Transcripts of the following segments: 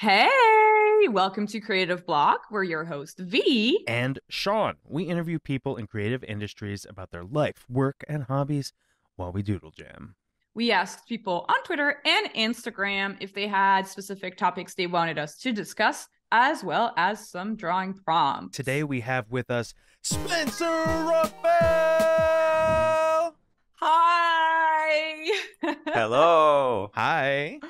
Hey, welcome to Creative Block. We're your host, V. And Sean. We interview people in creative industries about their life, work, and hobbies while we doodle jam. We asked people on Twitter and Instagram if they had specific topics they wanted us to discuss, as well as some drawing prompts. Today we have with us Spencer Rothbell! Hi! Hello. Hi.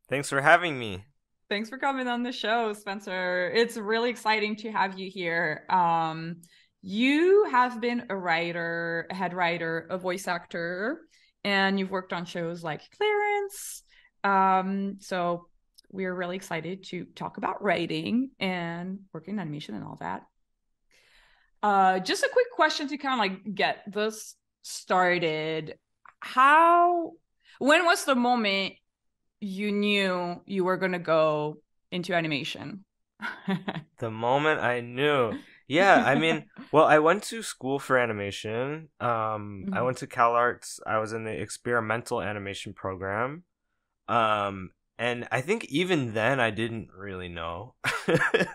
Thanks for having me. Thanks for coming on the show, Spencer. It's really exciting to have you here. You have been a writer, a head writer, a voice actor, and you've worked on shows like Clarence. So we're really excited to talk about writing and working in animation and all that. Just a quick question to kind of like get this started. When was the moment you knew you were going to go into animation? The moment I knew. Yeah, I mean, well, I went to school for animation. I went to CalArts. I was in the experimental animation program. And I think even then I didn't really know.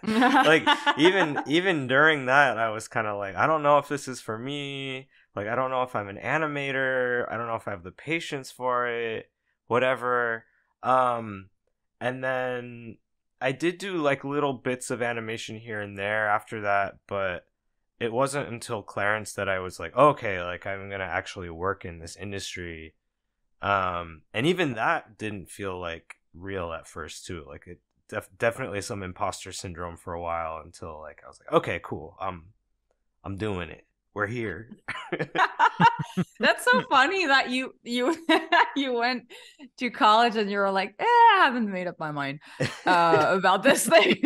Like even during that I was kind of like, I don't know if this is for me. Like, I don't know if I'm an animator. I don't know if I have the patience for it. Whatever. And then I did do like little bits of animation here and there after that, but it wasn't until Clarence that I was like, okay, like I'm gonna actually work in this industry. And even that didn't feel like real at first too. Like it definitely some imposter syndrome for a while until like I was like, okay, cool, I'm doing it. We're here. That's so funny that you you went to college and you were like, I haven't made up my mind about this thing.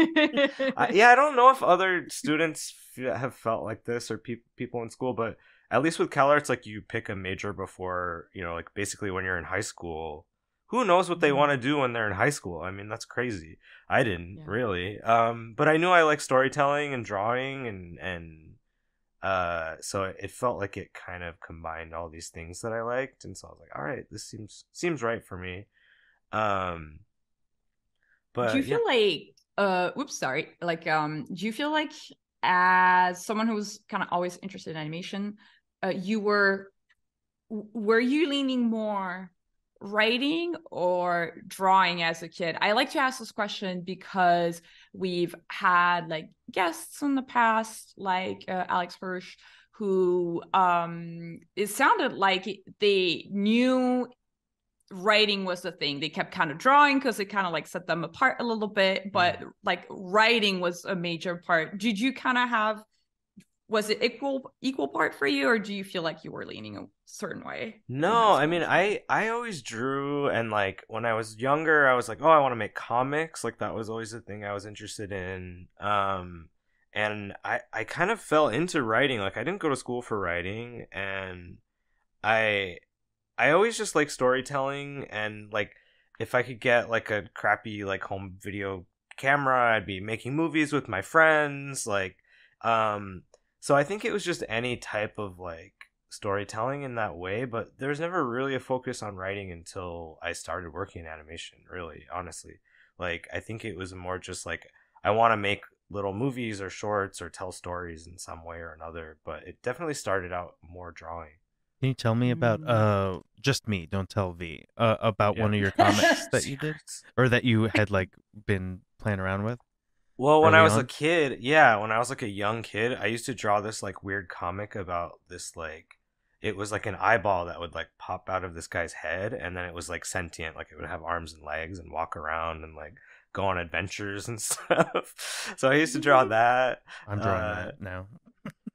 Yeah, I don't know if other students have felt like this or people in school, but at least with CalArts, like you pick a major before, like basically when you're in high school. Who knows what they want to do when they're in high school? I mean, that's crazy. I didn't really. But I knew I like storytelling and drawing and so it felt like it kind of combined all these things that I liked, and so I was like, all right, this seems right for me. But do you feel like do you feel like as someone who's kind of always interested in animation, were you leaning more writing or drawing as a kid? I like to ask this question because we've had like guests in the past, like Alex Hirsch, who it sounded like they knew writing was the thing. They kept kind of drawing because it kind of like set them apart a little bit, but like writing was a major part. Did you kind of have, was it equal part for you, or do you feel like you were leaning a certain way in high no, I school mean, and stuff? I always drew, and like when I was younger, I was like, oh, I want to make comics. Like that was always the thing I was interested in. And I kind of fell into writing. Like I didn't go to school for writing, and I I always just like storytelling, and like if I could get like a crappy like home video camera, I'd be making movies with my friends. Um, so I think it was just any type of like storytelling in that way, but there was never really a focus on writing until I started working in animation. Really, honestly, like I think it was more just like I want to make little movies or shorts or tell stories in some way or another. But it definitely started out more drawing. Can you tell me about Mm. just me, don't tell V, about Yeah. one of your comics that you did Secrets. or that you had like been playing around with Well, when I early was a on? kid, yeah, when I was like a young kid, I used to draw this like weird comic about this like it was like an eyeball that would like pop out of this guy's head, and then it was like sentient, like it would have arms and legs and walk around and like go on adventures and stuff. So I used to draw that. I'm drawing Uh that now.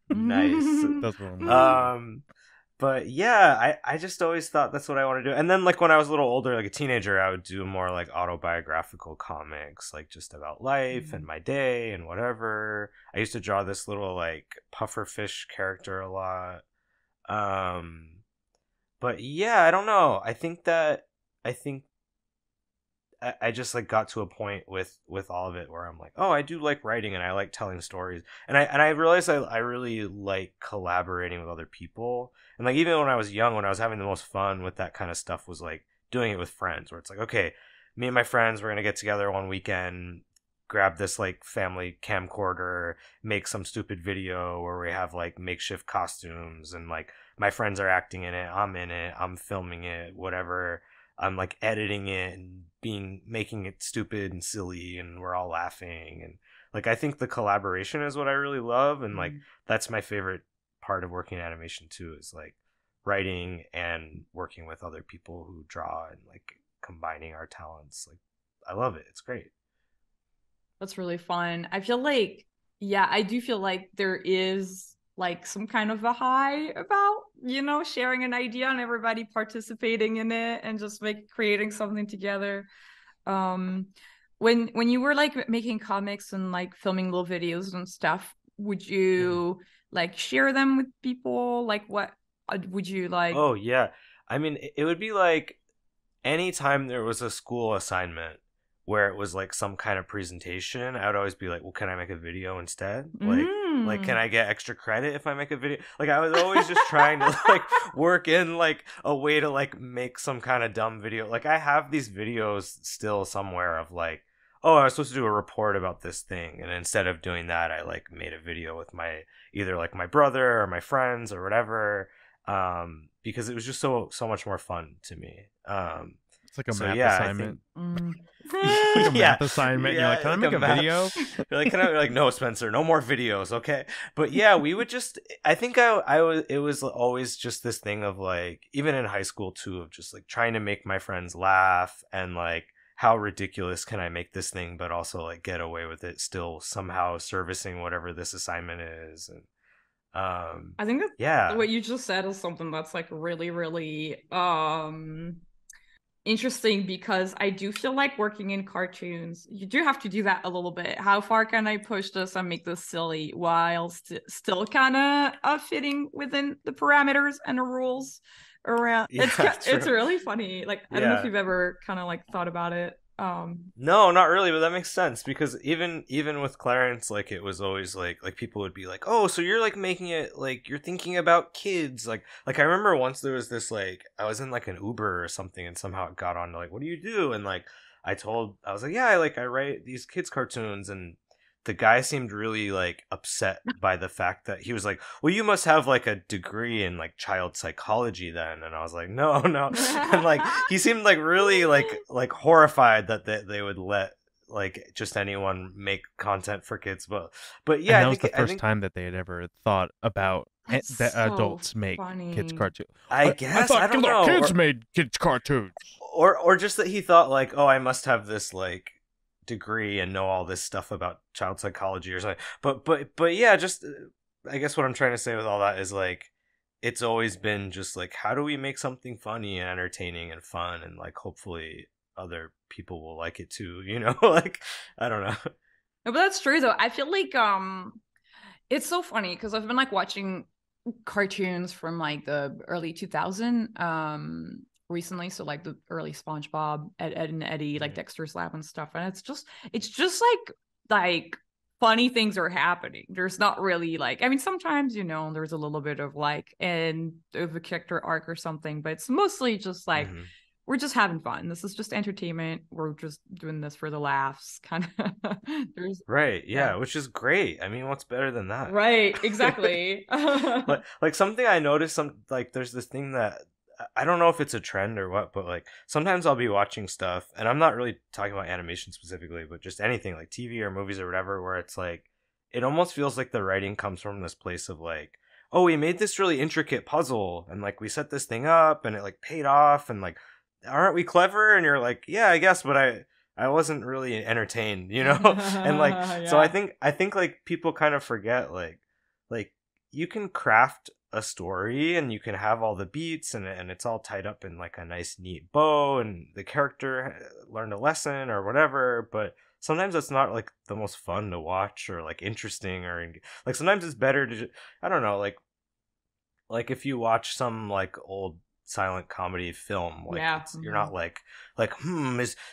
nice. Those little movies. Um but yeah, I just always thought that's what I want to do. And then like when I was a little older, like a teenager, I would do more like autobiographical comics, like just about life and my day and whatever. I used to draw this little like pufferfish character a lot. Um but yeah, I don't know. I think I just like got to a point with all of it where I'm like, oh, I do like writing and I like telling stories, and I realized I really like collaborating with other people, and like even when I was young, when I was having the most fun with that kind of stuff was like doing it with friends, where it's like, okay, me and my friends we're gonna get together one weekend, grab this like family camcorder, make some stupid video where we have like makeshift costumes, and like my friends are acting in it, I'm in it, I'm filming it, whatever. I'm like editing it and making it stupid and silly, and we're all laughing. And like I think the collaboration is what I really love, and like that's my favorite part of working in animation too, is like writing and working with other people who draw and like combining our talents. Like I love it. It's great. That's really fun. I feel like, yeah, I do feel like there is like some kind of a high about, sharing an idea and everybody participating in it and just creating something together. When you were like making comics and like filming little videos and stuff, would you like share them with people? Like what would you like? Oh yeah. I mean, it would be like anytime there was a school assignment where it was like some kind of presentation, I would always be like, well, can I make a video instead? Like, can I get extra credit if I make a video? Like, I was always just trying to like work in like a way to like make some kind of dumb video. Like, I have these videos still somewhere of like, oh, I was supposed to do a report about this thing, and instead of doing that, I like made a video with either like my brother or my friends or whatever, because it was just so much more fun to me. It's like a math assignment. Like a math assignment. You're like, can I make a video? You're like, no, Spencer, no more videos, okay? But yeah, we would just. I think it was always just this thing of like, even in high school too, of just like trying to make my friends laugh and like, how ridiculous can I make this thing, but also like get away with it, still somehow servicing whatever this assignment is. And I think that what you just said is something that's like really, really interesting, because I do feel like working in cartoons, you do have to do that a little bit. How far can I push this and make this silly while still kind of fitting within the parameters and the rules around? It's really funny. Like, I don't know if you've ever kind of like thought about it. No, not really, but that makes sense, because even with Clarence, like it was always like people would be like, oh, so you're like making it like you're thinking about kids. Like I remember once there was this, like I was in like an Uber or something, and somehow it got on to like, what do you do? And like I was like, yeah, I write these kids cartoons. And the guy seemed really like upset by the fact that he was like, well, you must have like a degree in like child psychology then. And I was like, no. And like he seemed like really like horrified that they would let like just anyone make content for kids. But yeah, and that was the first time that they had ever thought about that so adults make funny. kids cartoons. I guess I don't know. Kids made kids cartoons. Or just that he thought like, oh, I must have this like degree and know all this stuff about child psychology or something. But yeah, just I guess what I'm trying to say with all that is like, it's always been just like, how do we make something funny and entertaining and fun, and like hopefully other people will like it too, like I don't know. No, but that's true though. I feel like it's so funny because I've been like watching cartoons from like the early 2000s recently, so like the early SpongeBob, Ed and Eddie, like Dexter's Lab and stuff, and it's just like funny things are happening. There's not really like, I mean, sometimes there's a little bit of like of a character arc or something, but it's mostly just like we're just having fun. This is just entertainment. We're just doing this for the laughs, kind of. Right, yeah, which is great. I mean, what's better than that? Right, exactly. But like something I noticed, like there's this thing that I don't know if it's a trend or what, but like sometimes I'll be watching stuff, and I'm not really talking about animation specifically, but just anything like TV or movies or whatever, where it's like, it almost feels like the writing comes from this place of like, oh, we made this really intricate puzzle, and like we set this thing up, and it like paid off, and like, aren't we clever? And you're like, yeah, I guess, but I wasn't really entertained, and like, yeah. So I think like people kind of forget like you can craft a story and you can have all the beats and it's all tied up in like a nice neat bow, and the character learned a lesson or whatever, but sometimes it's not like the most fun to watch or like interesting, or like sometimes it's better to I don't know, like if you watch some like old silent comedy film, like you're not like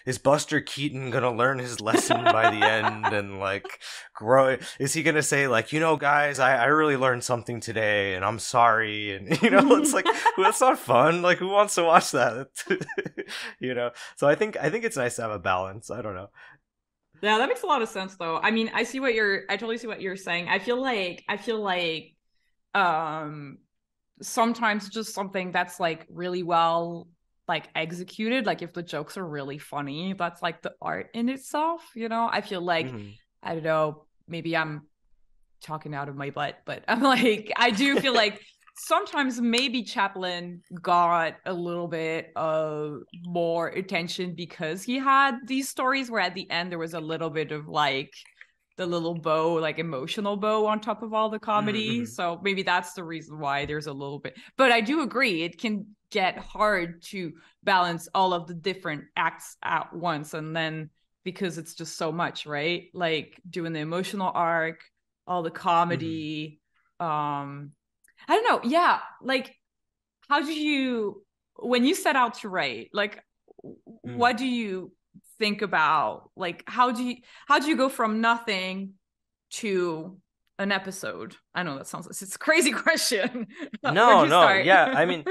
is Buster Keaton gonna learn his lesson by the end and like grow? Is he gonna say like, guys, I really learned something today and I'm sorry, and it's like, that's not fun. Like, who wants to watch that? So I think it's nice to have a balance. I don't know. Yeah, that makes a lot of sense though. I mean, I totally see what you're saying. I feel like sometimes just something that's like really well like executed, like if the jokes are really funny, that's like the art in itself, I feel like, Mm-hmm. I don't know, maybe I'm talking out of my butt, but I'm like, I do feel like sometimes maybe Chaplin got a little bit of more attention because he had these stories where at the end there was a little bit of like the little bow, like emotional bow on top of all the comedy. Mm-hmm. So maybe that's the reason why there's a little bit. But I do agree, it can get hard to balance all of the different acts at once. And then because it's just so much, right? Like doing the emotional arc, all the Mm-hmm. comedy. I don't know. Yeah. Like, how do you, when you set out to write, like, Mm-hmm. what do you think about? Like, how do you go from nothing to an episode? I know that sounds, it's a crazy question. Where'd No, you no, start? yeah. I mean,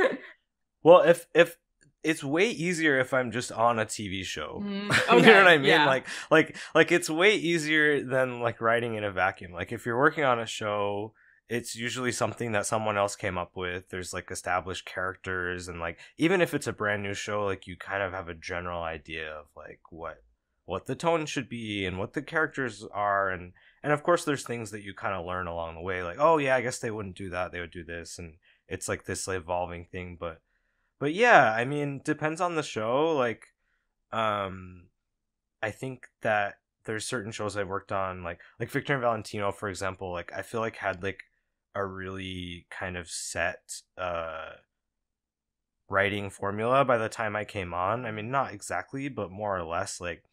well, if it's way easier if I'm just on a TV show. You know what Okay. I mean? Yeah. Like it's way easier than like writing in a vacuum. Like if you're working on a show, it's usually something that someone else came up with. There's like established characters, and like even if it's a brand new show, like you kind of have a general idea of like what the tone should be and what the characters are, and of course there's things that you kind of learn along the way, like, oh yeah, I guess they wouldn't do that, they would do this, and it's like this evolving thing. But yeah, I mean, depends on the show. Like, um, I think that there's certain shows I've worked on, like Victor and Valentino, for example. Like, I feel like had like a really kind of set writing formula by the time I came on. I mean, not exactly, but more or less. Like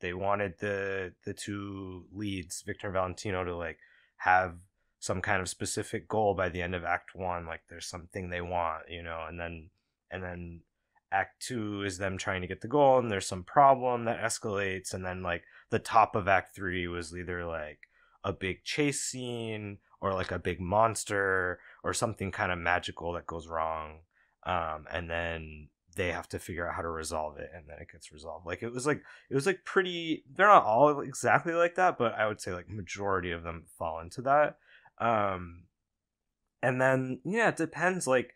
they wanted the two leads, Victor and Valentino, to like have some kind of specific goal by the end of Act One. Like there's something they want, and then Act Two is them trying to get the goal, and there's some problem that escalates, and then like the top of Act Three was either like a big chase scene or like a big monster or something kind of magical that goes wrong, and then they have to figure out how to resolve it, and then it gets resolved. Like it was like pretty. They're not all exactly like that, but I would say like majority of them fall into that. Um, and then yeah, it depends. Like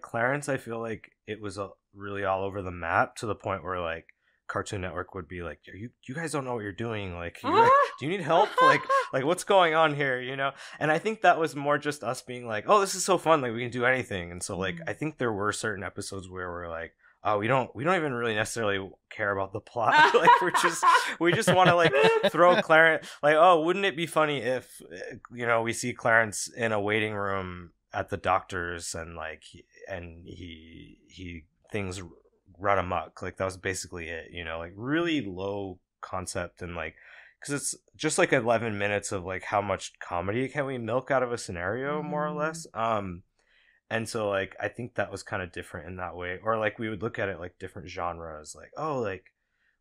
Clarence, I feel like it was really all over the map to the point where like Cartoon Network would be like, you guys don't know what you're doing. Like, do you need help? Like what's going on here? And I think that was more just us being like, oh, this is so fun. Like we can do anything. And so like I think there were certain episodes where we're like, oh, we don't even really necessarily care about the plot. Like we just want to like throw Clarence, like, oh, wouldn't it be funny if we see Clarence in a waiting room at the doctor's, and like he things run amok. Like that was basically it, like really low concept, and like because it's just like 11 minutes of like how much comedy can we milk out of a scenario, more or less. And so like I think that was kind of different in that way. Or like we would look at it like different genres, like, oh, like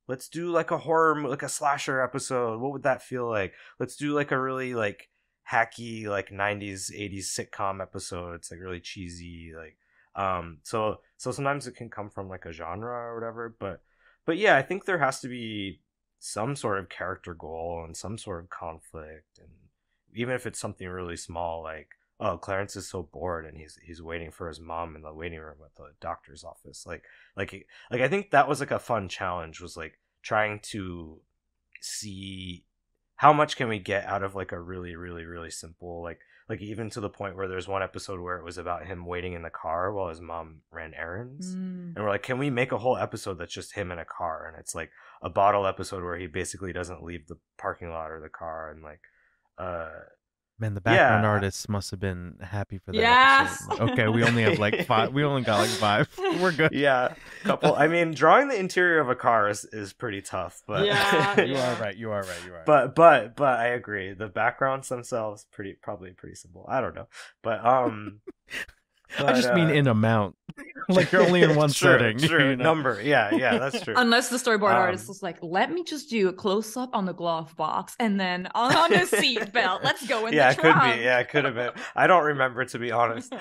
let's do like a horror, like a slasher episode, what would that feel like? Let's do like a really like hacky like 90s 80s sitcom episode. It's like really cheesy, like so sometimes it can come from like a genre or whatever, but yeah, I think there has to be some sort of character goal and some sort of conflict, and even if it's something really small, like, oh, Clarence is so bored and he's waiting for his mom in the waiting room at the doctor's office. Like I think that was like a fun challenge, was like trying to see how much can we get out of like a really really really simple, like even to the point where there's one episode where it was about him waiting in the car while his mom ran errands. And we're like, can we make a whole episode that's just him in a car, and it's like a bottle episode where he basically doesn't leave the parking lot or the car, and like Man, the background yeah. artists must have been happy for that Yes. episode. Like, okay, we only have like 5. We only got like 5. We're good. Yeah, couple. I mean, drawing the interior of a car is pretty tough, but Yeah, You are right. You are right. but I agree. The backgrounds themselves probably pretty simple. I don't know, but I just mean in amount. Like you're only in one true, setting. True number. Yeah, that's true. Unless the storyboard artist was like, let me just do a close up on the glove box and then on the seat belt. Let's go in Yeah, the trunk. it could be. Yeah, it could have been. I don't remember, to be honest.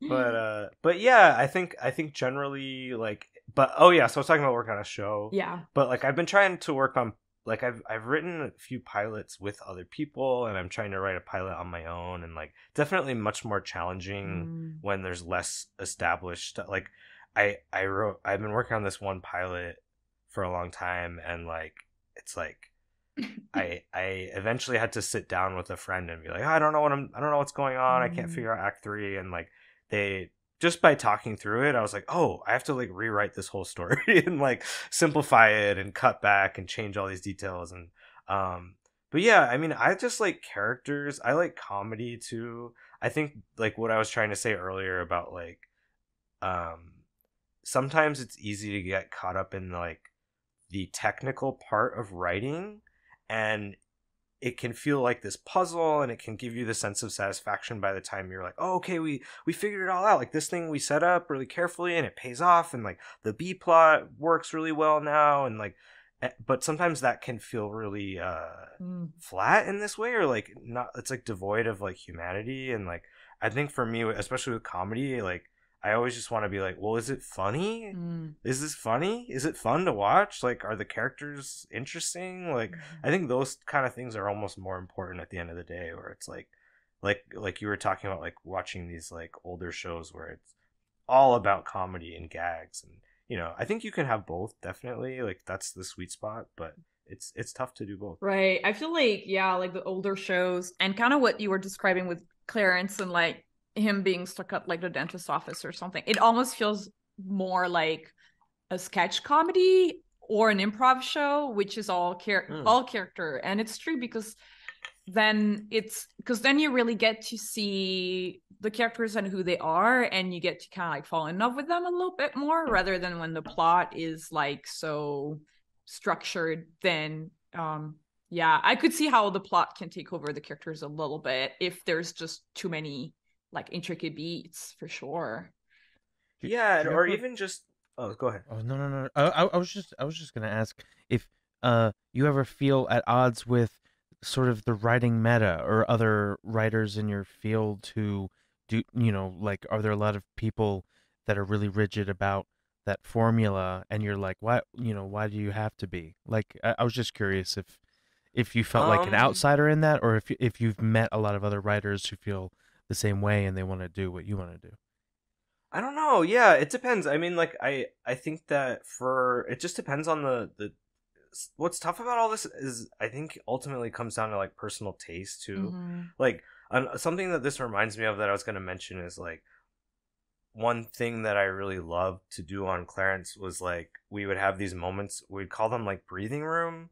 But yeah, I think generally, like, but oh yeah, so I was talking about working on a show. Yeah. But like I've been trying to work on, like I've written a few pilots with other people, and I'm trying to write a pilot on my own, and like definitely much more challenging when there's less established, like I've been working on this one pilot for a long time, and like it's like I eventually had to sit down with a friend and be like, I don't know what's going on. I can't figure out act 3, and like they just by talking through it, I was like, oh, I have to like rewrite this whole story and like simplify it and cut back and change all these details. And but yeah, I mean, I just like characters. I like comedy too. I think like what I was trying to say earlier about like um sometimes it's easy to get caught up in like the technical part of writing, and it can feel like this puzzle, and it can give you the sense of satisfaction by the time you're like, oh, okay, we figured it all out. Like this thing we set up really carefully and it pays off, and like the B plot works really well now, and like but sometimes that can feel really flat in this way, or like not, it's like devoid of like humanity. And like I think for me, especially with comedy, like I always just want to be like, well, is it funny? Is this funny? Is it fun to watch? Like, are the characters interesting? Like, I think those kind of things are almost more important at the end of the day, where it's like you were talking about, like watching these like older shows where it's all about comedy and gags, and you know, I think you can have both, definitely. Like that's the sweet spot, but it's tough to do both. Right. I feel like, yeah, like the older shows and kind of what you were describing with Clarence and like him being stuck at like the dentist's office or something. It almost feels more like a sketch comedy or an improv show, which is all character. And it's true because then you really get to see the characters and who they are, and you get to kind of like fall in love with them a little bit more, rather than when the plot is like so structured. Then yeah, I could see how the plot can take over the characters a little bit if there's just too many like intricate beats, for sure. Yeah, or even just go ahead. Oh no. I was just gonna ask if you ever feel at odds with sort of the writing meta or other writers in your field who do, you know, like are there a lot of people that are really rigid about that formula, and you're like, why, you know, why do you have to be? Like I was just curious if you felt like an outsider in that, or if you've met a lot of other writers who feel the same way and they want to do what you want to do. I don't know. Yeah, it depends. I mean, like I think that it just depends on the what's tough about all this is I think ultimately comes down to like personal taste too. Like something that this reminds me of that I was going to mention is like one thing that I really loved to do on Clarence was like we would have these moments, we'd call them like breathing room.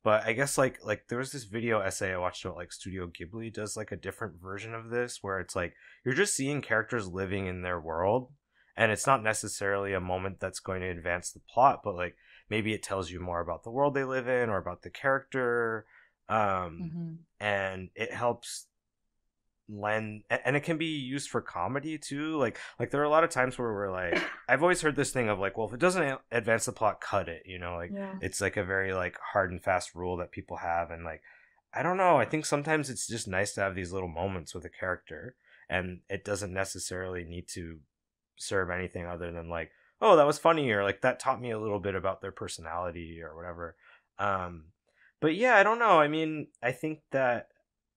But I guess like there was this video essay I watched about like Studio Ghibli does like a different version of this, where it's like you're just seeing characters living in their world, and it's not necessarily a moment that's going to advance the plot, but like maybe it tells you more about the world they live in or about the character, and it helps lend, and it can be used for comedy too. Like there are a lot of times where we're like, I've always heard this thing of like, well, if it doesn't advance the plot, cut it, you know, like it's like a very like hard and fast rule that people have. And like I don't know, I think sometimes it's just nice to have these little moments with a character, and it doesn't necessarily need to serve anything other than like, oh, that was funny, or like that taught me a little bit about their personality or whatever. But yeah, I don't know, I mean, I think that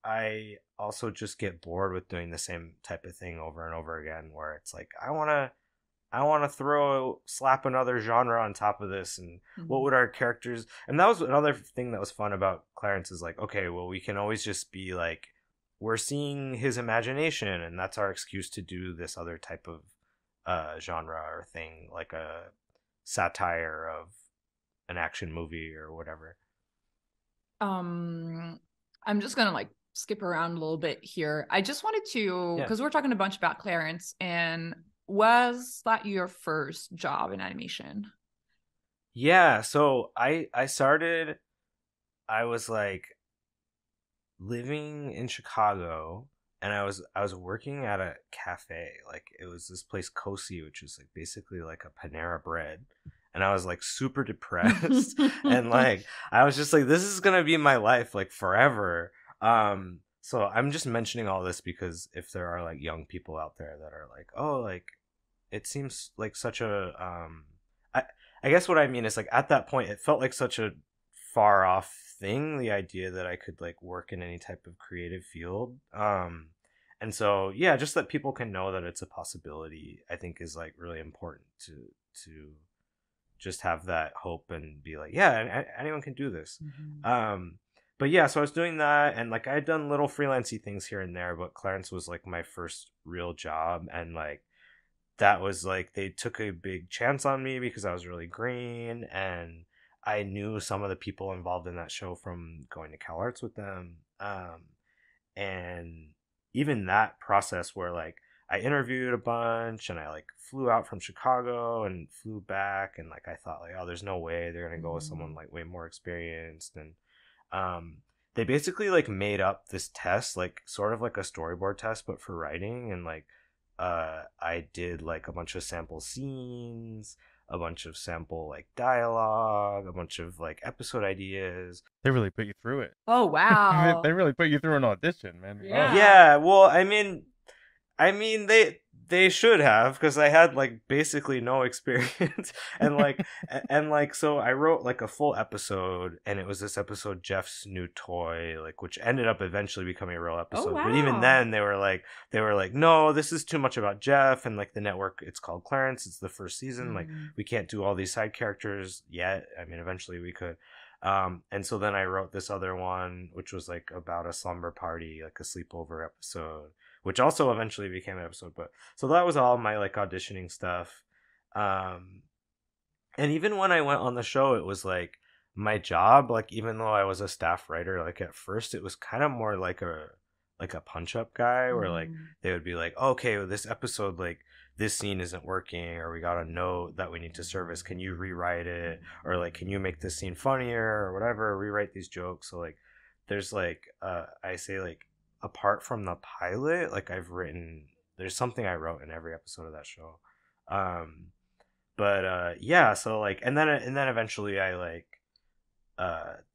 I also just get bored with doing the same type of thing over and over again, where it's like I want to slap another genre on top of this, and what would our characters, and that was another thing that was fun about Clarence is like, okay, well, we can always just be like, we're seeing his imagination, and that's our excuse to do this other type of genre or thing, like a satire of an action movie or whatever. I'm just gonna like skip around a little bit here. I just wanted to, because we're talking a bunch about Clarence, and was that your first job in animation? Yeah, so I started, I was like living in Chicago, and I was working at a cafe. Like it was this place Kosi, which was like basically like a Panera Bread. And I was like super depressed and like I was just like, this is gonna be my life like forever. So I'm just mentioning all this because if there are like young people out there that are like, oh, like it seems like such a I guess what I mean is like at that point it felt like such a far off thing, the idea that I could like work in any type of creative field. And so yeah, just that people can know that it's a possibility, I think is like really important to just have that hope and be like, yeah, anyone can do this. Mm-hmm. But yeah, so I was doing that, and like I had done little freelancy things here and there, but Clarence was like my first real job, and like that was like they took a big chance on me because I was really green, and I knew some of the people involved in that show from going to CalArts with them. And even that process where like I interviewed a bunch and I like flew out from Chicago and flew back, and like I thought like, oh, there's no way they're gonna go with someone like way more experienced. And they basically like made up this test, like sort of like a storyboard test but for writing. And like I did like a bunch of sample scenes, a bunch of sample like dialogue, a bunch of like episode ideas. They really put you through it. Oh wow. They really put you through an audition, man. Yeah. Yeah, well, I mean they should have, because I had like basically no experience. And like and like so I wrote like a full episode, and it was this episode Jeff's New Toy, like which ended up eventually becoming a real episode. wow. But even then they were like no, this is too much about Jeff, and like the network, it's called Clarence, it's the first season, like we can't do all these side characters yet. I mean eventually we could. And so then I wrote this other one, which was like about a slumber party, like a sleepover episode, which also eventually became an episode. But so that was all my like auditioning stuff. And even when I went on the show, it was like my job, like even though I was a staff writer, like at first it was kind of more like a punch up guy, where like they would be like, okay, well, this episode, like this scene isn't working, or we got a note that we need to service, can you rewrite it, or like can you make this scene funnier or whatever, rewrite these jokes. So like there's like I say like apart from the pilot, like there's something I wrote in every episode of that show. But yeah, so like and then eventually I like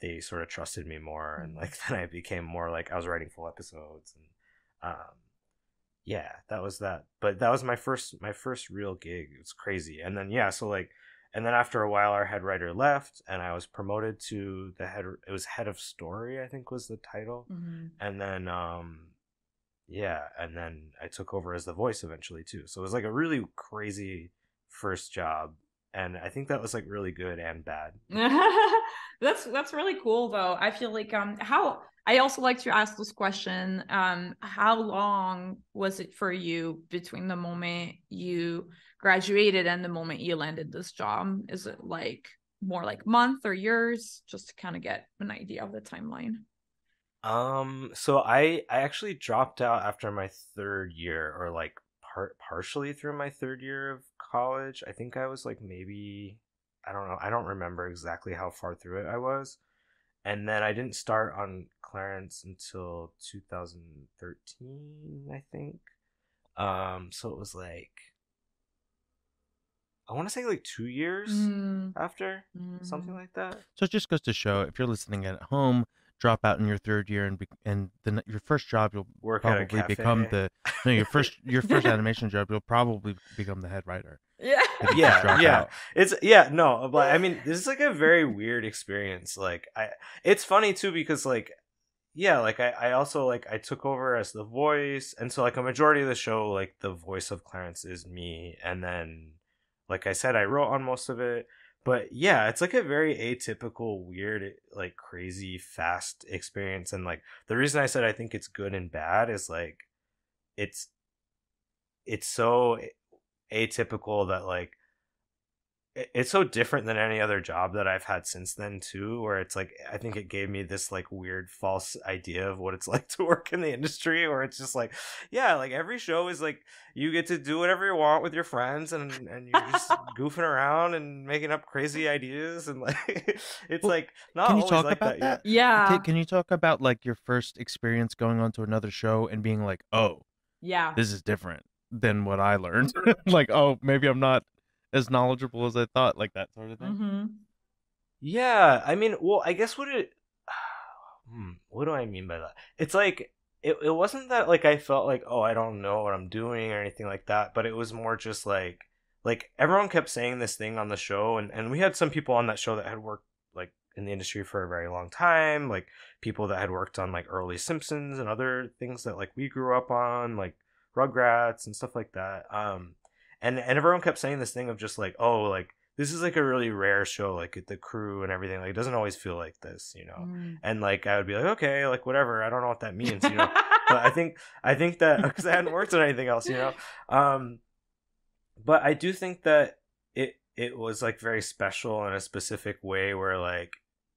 they sort of trusted me more, and like then I became more like I was writing full episodes. And yeah, that was that. But that was my first real gig. It was crazy. And then yeah, so like and then after a while our head writer left, and I was promoted to it was head of story, I think was the title. And then yeah, and then I took over as the voice eventually too. So it was like a really crazy first job, and I think that was like really good and bad. That's really cool though. I feel like how I also like to ask this question, how long was it for you between the moment you graduated and the moment you landed this job? Is it like more like month or years, just to kind of get an idea of the timeline? So I actually dropped out after my third year, or like partially through my third year of college. I think I was like maybe, I don't know, I don't remember exactly how far through it I was. And then I didn't start on Clarence until 2013, I think. So it was like, I want to say like 2 years after, something like that. So it just goes to show, if you're listening at home, drop out in your third year, and then your first job, you'll work at a probably cafe. become your first animation job, you'll probably become the head writer. Yeah. Yeah. It's no, but I mean, this is like a very weird experience. Like it's funny too, because like, yeah, like I also like I took over as the voice, and so like a majority of the show, like the voice of Clarence is me, and then like I said, I wrote on most of it. But yeah, it's like a very atypical, weird, like crazy fast experience. And like the reason I said I think it's good and bad is like it's so atypical that like it's so different than any other job that I've had since then too, where it's like I think it gave me this like weird false idea of what it's like to work in the industry, where it's just like, yeah, like every show is like you get to do whatever you want with your friends, and you're just goofing around and making up crazy ideas, and like it's like not can you always talk like about that. Yeah. Can you talk about like your first experience going on to another show and being like, oh, yeah, this is different than what I learned? Like, oh, maybe I'm not as knowledgeable as I thought, like that sort of thing. Yeah, I mean, well, I guess what do I mean by that? It's like it wasn't that like I felt like, oh, I don't know what I'm doing or anything like that, but it was more just like like everyone kept saying this thing on the show, and we had some people on that show that had worked like in the industry for a very long time, like people that had worked on like early Simpsons and other things that like we grew up on, like Rugrats and stuff like that. And everyone kept saying this thing of just like, oh, like this is like a really rare show, like the crew and everything, like it doesn't always feel like this, you know. Mm. And like I would be like, okay, like whatever, I don't know what that means, you know. But I think that because I hadn't worked on anything else, you know. But I do think that it was like very special in a specific way where like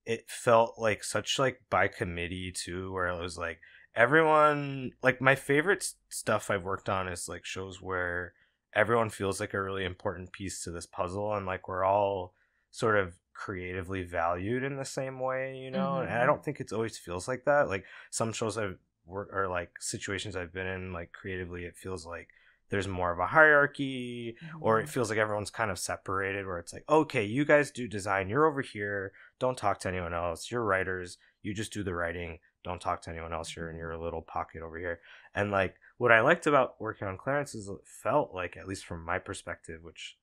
it felt like such like by committee too, where it was like everyone, like my favorite stuff I've worked on is like shows where everyone feels like a really important piece to this puzzle, and like we're all sort of creatively valued in the same way, you know. And I Mm-hmm. don't think it's always feels like that. Like some shows I've worked, or like situations I've been in, like creatively it feels like there's more of a hierarchy, or Mm-hmm. it feels like everyone's kind of separated, where it's like, okay, you guys do design, you're over here, don't talk to anyone else, you're writers, you just do the writing, don't talk to anyone else, you're in your little pocket over here. And like what I liked about working on Clarence is it felt like, at least from my perspective, which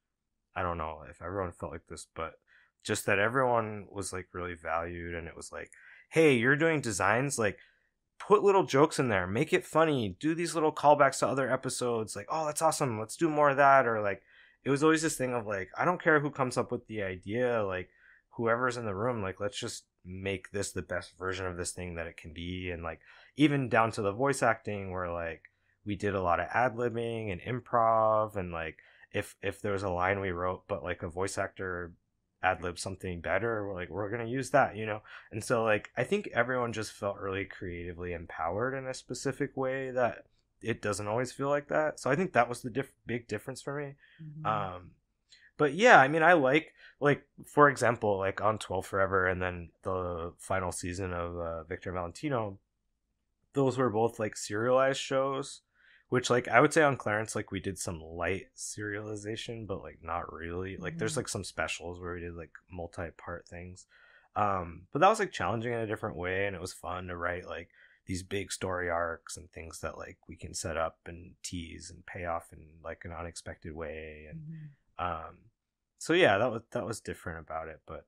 I don't know if everyone felt like this, but just that everyone was like really valued, and it was like, hey, you're doing designs, like put little jokes in there, make it funny, do these little callbacks to other episodes, like, oh, that's awesome, let's do more of that. Or like it was always this thing of like, I don't care who comes up with the idea, like whoever's in the room, like let's just make this the best version of this thing that it can be. And like even down to the voice acting, where like we did a lot of ad-libbing and improv, and like if there was a line we wrote but like a voice actor ad lib something better, we're like, we're gonna use that, you know. And so like I think everyone just felt really creatively empowered in a specific way that it doesn't always feel like that. So I think that was the big difference for me. Mm-hmm. um but yeah, I mean, I like for example, like on 12 Forever and then the final season of Victor Valentino, those were both like serialized shows, which like I would say on Clarence, like we did some light serialization, but like not really. Like there's Mm-hmm. like some specials where we did like multi-part things. But that was like challenging in a different way, and it was fun to write like these big story arcs and things that like we can set up and tease and pay off in like an unexpected way. And Mm-hmm. um so yeah, that was different about it. But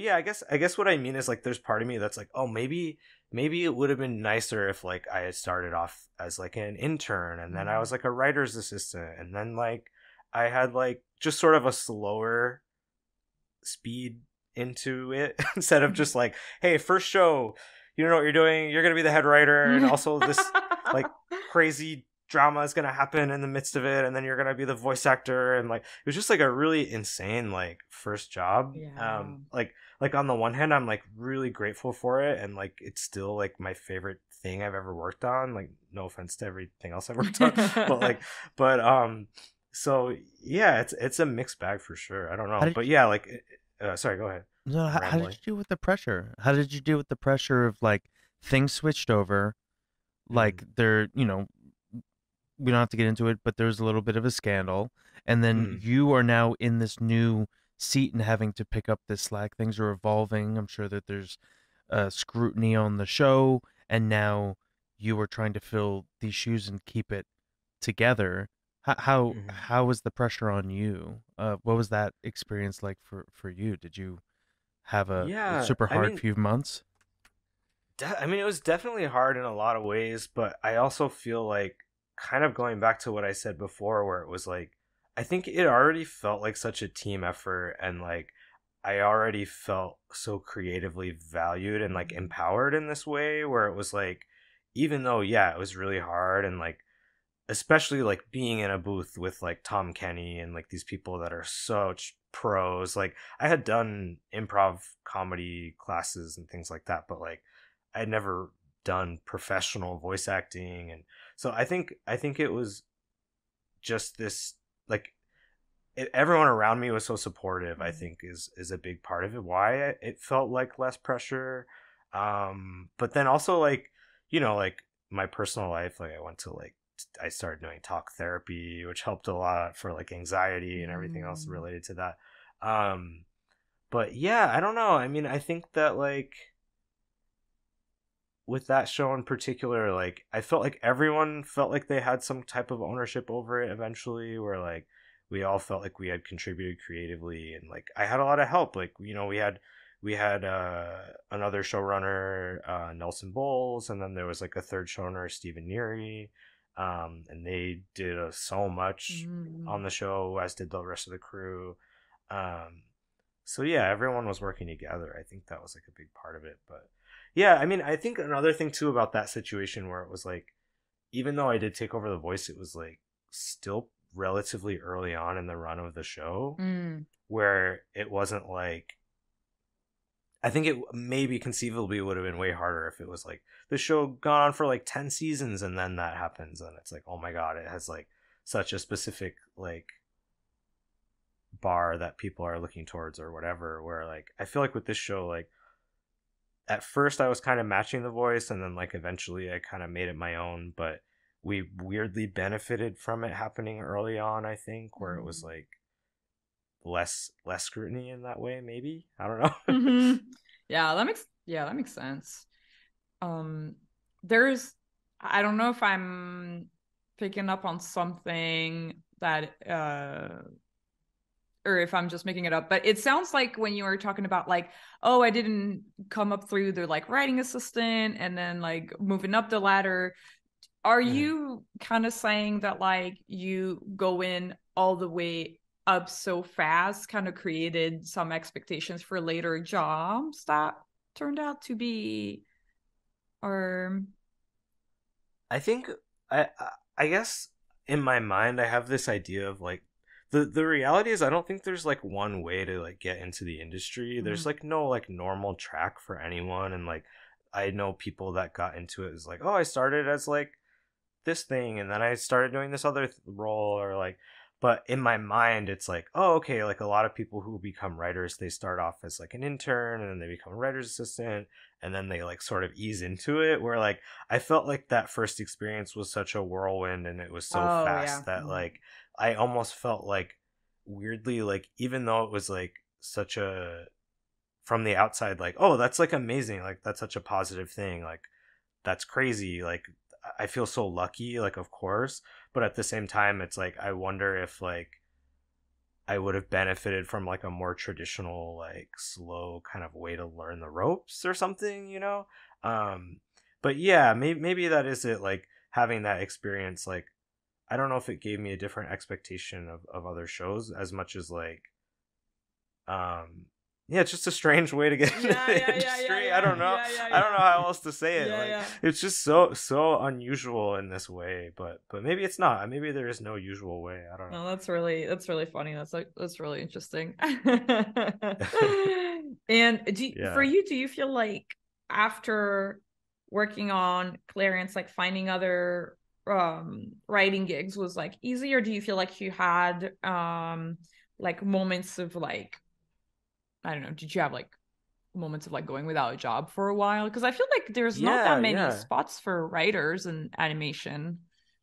yeah, I guess what I mean is like there's part of me that's like, oh, maybe it would have been nicer if like I had started off as like an intern, and then I was like a writer's assistant, and then like I had like just sort of a slower speed into it instead of just like, hey, first show, you don't know what you're doing, you're gonna be the head writer, and also this like crazy drama is gonna happen in the midst of it, and then you're gonna be the voice actor. And like it was just like a really insane like first job. Yeah. Like on the one hand I'm like really grateful for it, and like it's still like my favorite thing I've ever worked on, like no offense to everything else I've worked on. but like but so yeah, it's a mixed bag for sure. I don't How know, did but yeah, like sorry, go ahead. no, I'm how did rambling. you deal with the pressure? How did you deal with the pressure of like things switched over, Mm, like there, we don't have to get into it, but there's a little bit of a scandal, and then mm, you are now in this new seat and having to pick up this slack. Things are evolving. I'm sure that there's scrutiny on the show, and now you are trying to fill these shoes and keep it together. mm. How was the pressure on you? What was that experience like for you? Did you have a Yeah, super hard few months? I mean, it was definitely hard in a lot of ways, but I also feel like kind of going back to what I said before, where it was like, I think it already felt like such a team effort, and like I already felt so creatively valued and like empowered in this way, where it was like, even though, yeah, it was really hard, and like, especially like being in a booth with like Tom Kenny and like these people that are such pros. Like I had done improv comedy classes and things like that, but like I'd never done professional voice acting. And so I think it was just this like everyone around me was so supportive, I think is a big part of it, why it felt like less pressure. But then also like, like my personal life, like I went to like I started doing talk therapy, which helped a lot for like anxiety and everything else Mm-hmm. related to that. um but yeah, I don't know, I mean, I think that like with that show in particular, like I felt like everyone felt like they had some type of ownership over it eventually, where like we all felt like we had contributed creatively, and like I had a lot of help. Like, you know, we had another showrunner, Nelson Bowles, and then there was like a third showrunner, Stephen Neary, and they did so much on Mm. the show, as did the rest of the crew. Um, so yeah, everyone was working together. I think that was like a big part of it. But yeah, I mean, I think another thing too about that situation where it was like, even though I did take over the voice, it was like still relatively early on in the run of the show, Mm. where it wasn't like, I think it maybe conceivably would have been way harder if it was like the show gone on for like 10 seasons and then that happens and it's like, oh my god, it has like such a specific like bar that people are looking towards or whatever, where like I feel like with this show, like at first I was kind of matching the voice and then like eventually I kind of made it my own, but we weirdly benefited from it happening early on, I think, where it was Mm. like less scrutiny in that way, maybe. I don't know. Hmm. Yeah, that makes sense. Um, there's I don't know if I'm picking up on something that or if I'm just making it up, but it sounds like when you were talking about like, oh, I didn't come up through the like writing assistant and then like moving up the ladder. Are Mhm. you kind of saying that like you go in all the way up so fast kind of created some expectations for later jobs that turned out to be or I think I guess in my mind I have this idea of like the reality is I don't think there's like one way to like get into the industry. There's mm, like no like normal track for anyone, and like I know people that got into it is like, oh, I started as like this thing and then I started doing this other role, or like, but in my mind it's like, oh, okay, like a lot of people who become writers, they start off as like an intern and then they become a writer's assistant and then they like sort of ease into it, where like I felt like that first experience was such a whirlwind and it was so oh yeah. fast that Mm. like I almost felt like weirdly like, even though it was like such a, from the outside, like, oh, that's like amazing, like that's such a positive thing, like that's crazy, like I feel so lucky, like of course, but at the same time it's like I wonder if like I would have benefited from like a more traditional like slow kind of way to learn the ropes or something, you know. um but yeah, maybe that is it, like having that experience, like I don't know if it gave me a different expectation of other shows as much as like, um yeah, it's just a strange way to get into Yeah, the yeah, yeah, yeah, industry. I yeah, don't know. yeah, yeah, I don't know yeah. how else to say it. Yeah, Like yeah. it's just so unusual in this way, but maybe it's not. Maybe there is no usual way. I don't No, that's really funny. That's really interesting. know. And for Yeah. you, do you feel like after working on Clarence, like finding other writing gigs was like easy, or do you feel like you had like moments of like I don't know, did you have like moments of like going without a job for a while? Because I feel like there's not that Yeah, many yeah. spots for writers in animation.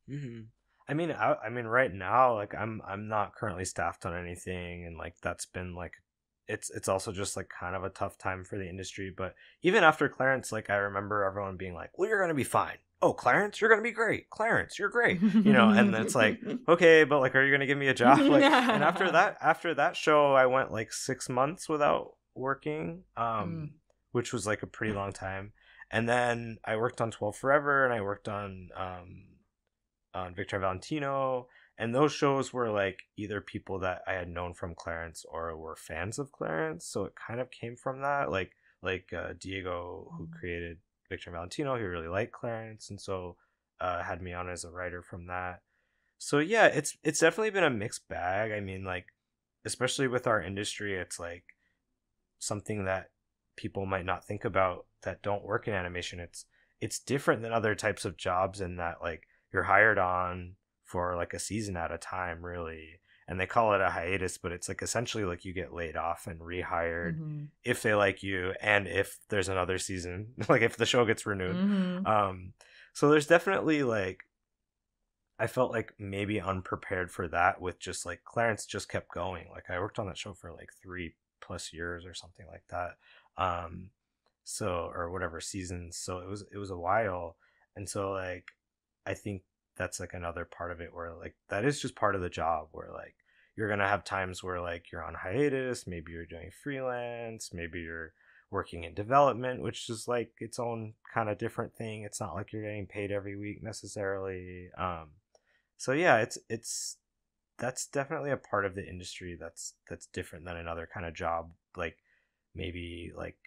Hmm. I mean, right now, like I'm not currently staffed on anything, and like that's been like, it's also just like kind of a tough time for the industry. But even after Clarence, like I remember everyone being like, "Well, you're gonna be fine. Oh, Clarence, you're gonna be great. Clarence, you're great." You know, and it's like, okay, but like, are you gonna give me a job? Like, and after that show, I went like 6 months without working, Mm. which was like a pretty long time. And then I worked on 12 Forever, and I worked on Victor Valentino, and those shows were like either people that I had known from Clarence or were fans of Clarence, so it kind of came from that. Like Diego, who created Victor Valentino, he really liked Clarence, and so had me on as a writer from that. So yeah, it's definitely been a mixed bag. I mean, like especially with our industry, it's like something that people might not think about that don't work in animation. It's different than other types of jobs in that like you're hired on for like a season at a time, really, and they call it a hiatus, but it's like essentially like you get laid off and rehired Hmm. if they like you and if there's another season, like if the show gets renewed. Hmm. um so there's definitely like, I felt like maybe unprepared for that with just like Clarence just kept going. Like I worked on that show for like 3+ years or something like that. Um so, or whatever seasons. So it was a while. And so like I think that's like another part of it where like that is just part of the job, where like you're gonna have times where like you're on hiatus, maybe you're doing freelance, maybe you're working in development, which is like its own kind of different thing. It's not like you're getting paid every week necessarily. So yeah, it's that's definitely a part of the industry that's different than another kind of job, like maybe like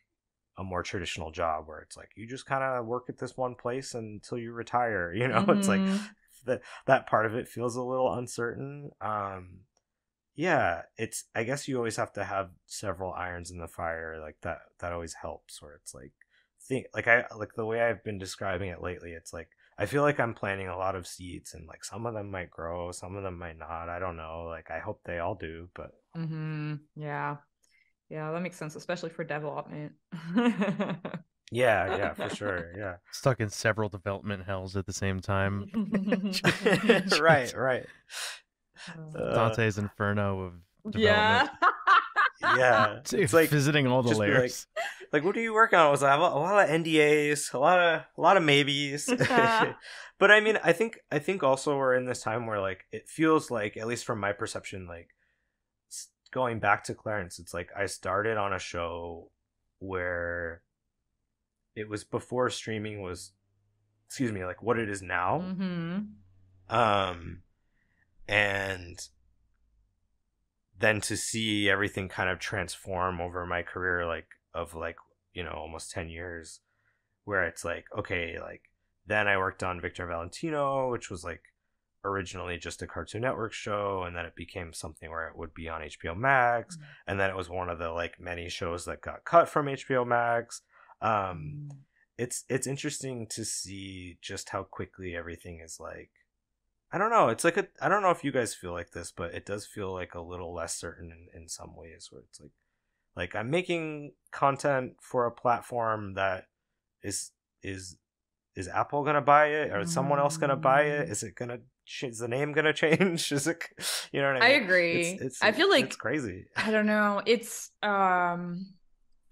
a more traditional job where it's like you just kind of work at this one place until you retire. It's like Mm-hmm. that part of it feels a little uncertain. Yeah, it's, I guess you always have to have several irons in the fire, like that always helps, where it's like think like I like the way I've been describing it lately, it's like I feel like I'm planting a lot of seeds, and like some of them might grow, some of them might not, I don't know, like I hope they all do, but Mm-hmm. Yeah. Yeah, that makes sense, especially for development. yeah, yeah, for sure, yeah. Stuck in several development hells at the same time. Right, right. uh Dante's Inferno of development. Yeah. yeah, it's like Visiting all the just be layers. like what are you working on? I was like, a lot of NDAs, a lot of maybes. But I mean, I think also we're in this time where like it feels like, at least from my perception, like going back to Clarence, it's like I started on a show where it was before streaming was, excuse me, like what it is now. Mm-hmm. um and then to see everything kind of transform over my career, like of like, almost 10 years, where it's like, okay, like then I worked on Victor Valentino, which was like originally just a Cartoon Network show, and then it became something where it would be on HBO Max, and then it was one of the like many shows that got cut from HBO Max. um it's interesting to see just how quickly everything is like, I don't know, it's like I don't know if you guys feel like this, but it does feel like a little less certain in some ways, where it's like I'm making content for a platform that is is is Apple gonna buy it, or is someone else gonna buy it? Mm. Is the name gonna change? Is it, you know what I I mean? It's agree. it's I feel it's like crazy. I don't know. It's I'm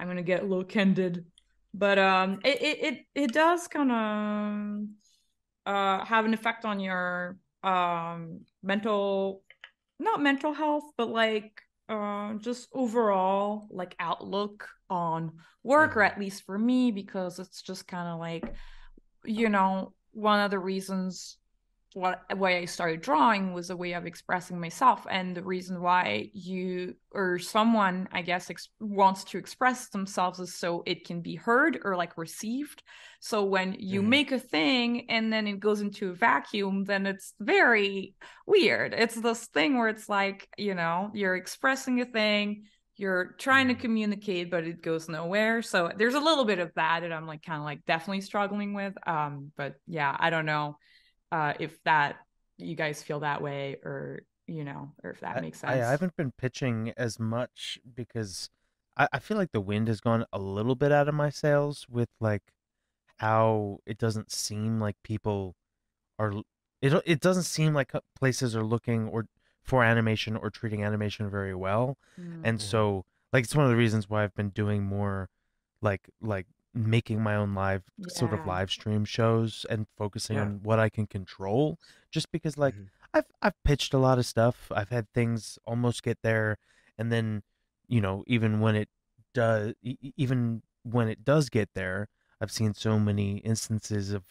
gonna get a little candid, but it does kind of have an effect on your mental, not mental health, but like just overall like outlook on work, or Hmm. at least for me, because it's just kind of like, one of the reasons why I started drawing was a way of expressing myself, and the reason why you or someone, I guess, wants to express themselves is so it can be heard or like received. So when you Hmm. make a thing and then it goes into a vacuum, then it's very weird. It's this thing where it's like, you're expressing a thing, you're trying to Hmm. communicate, but it goes nowhere. So there's a little bit of that that I'm like kind of like definitely struggling with. But yeah, I don't know if that you guys feel that way, or or if that makes I sense. haven't been pitching as much because I feel like the wind has gone a little bit out of my sails with like how it doesn't seem like people are it doesn't seem like places are looking or for animation or treating animation very well. Mm. And Hmm. so like it's one of the reasons why I've been doing more like making my own Yeah. live stream shows and focusing Yeah. on what I can control, just because like Hmm. I've pitched a lot of stuff. I've had things almost get there, and then even when it even when it does get there, I've seen so many instances of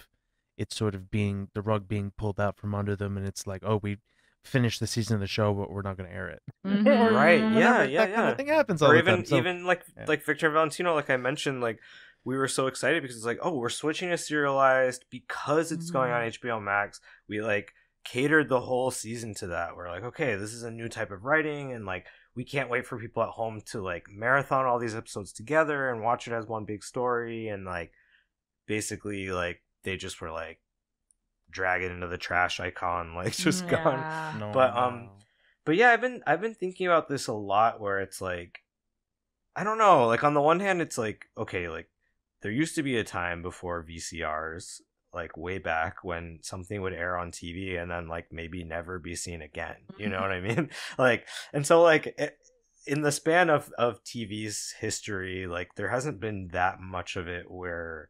it sort of being the rug being pulled out from under them, and it's like, oh, we finished the season of the show, but we're not going to air it, Right. or Yeah. Mm-hmm. whenever Yeah. that kind of Yeah. thing happens all Or the time. even So even like yeah, like Victor Valentino, like I mentioned, like we were so excited because it's like, oh, we're switching to serialized because it's going on Mm-hmm. HBO Max. We like catered the whole season to that. We're like, okay, this is a new type of writing, and like we can't wait for people at home to like marathon all these episodes together and watch it as one big story. And like basically, like they just were like drag it into the trash icon, like just gone. Yeah. no, But no. but yeah, I've been thinking about this a lot, where it's like, I don't know, like on the one hand it's like, okay, like there used to be a time before VCRs, like way back, when something would air on TV and then like maybe never be seen again. You know what I mean? Like, and so like in the span of TV's history, like there hasn't been that much of it where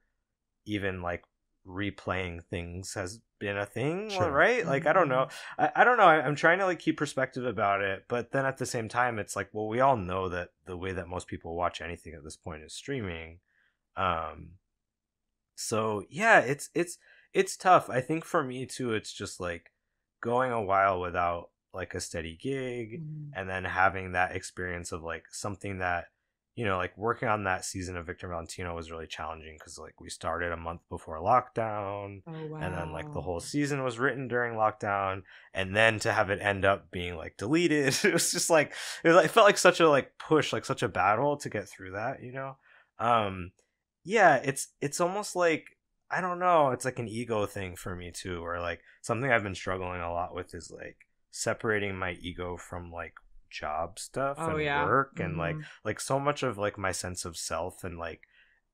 even like replaying things has been a thing, Sure. right? Like, I don't know. I don't know. I'm trying to like keep perspective about it, but then at the same time, it's like, well, we all know that the way that most people watch anything at this point is streaming. Um, so yeah, it's tough. I think for me too, it's just like going a while without like a steady gig, Mhm. and then having that experience of like something that, like working on that season of Victor Valentino was really challenging because like we started a month before lockdown, Oh and then like the wow. whole season was written during lockdown, and then to have it end up being like deleted, it was just like it felt like such a like push, like such a battle to get through that. Yeah, it's almost like, I don't know, it's like an ego thing for me too, or like something I've been struggling a lot with is like separating my ego from like job stuff Oh and yeah. work, and Hmm. like so much of like my sense of self, and like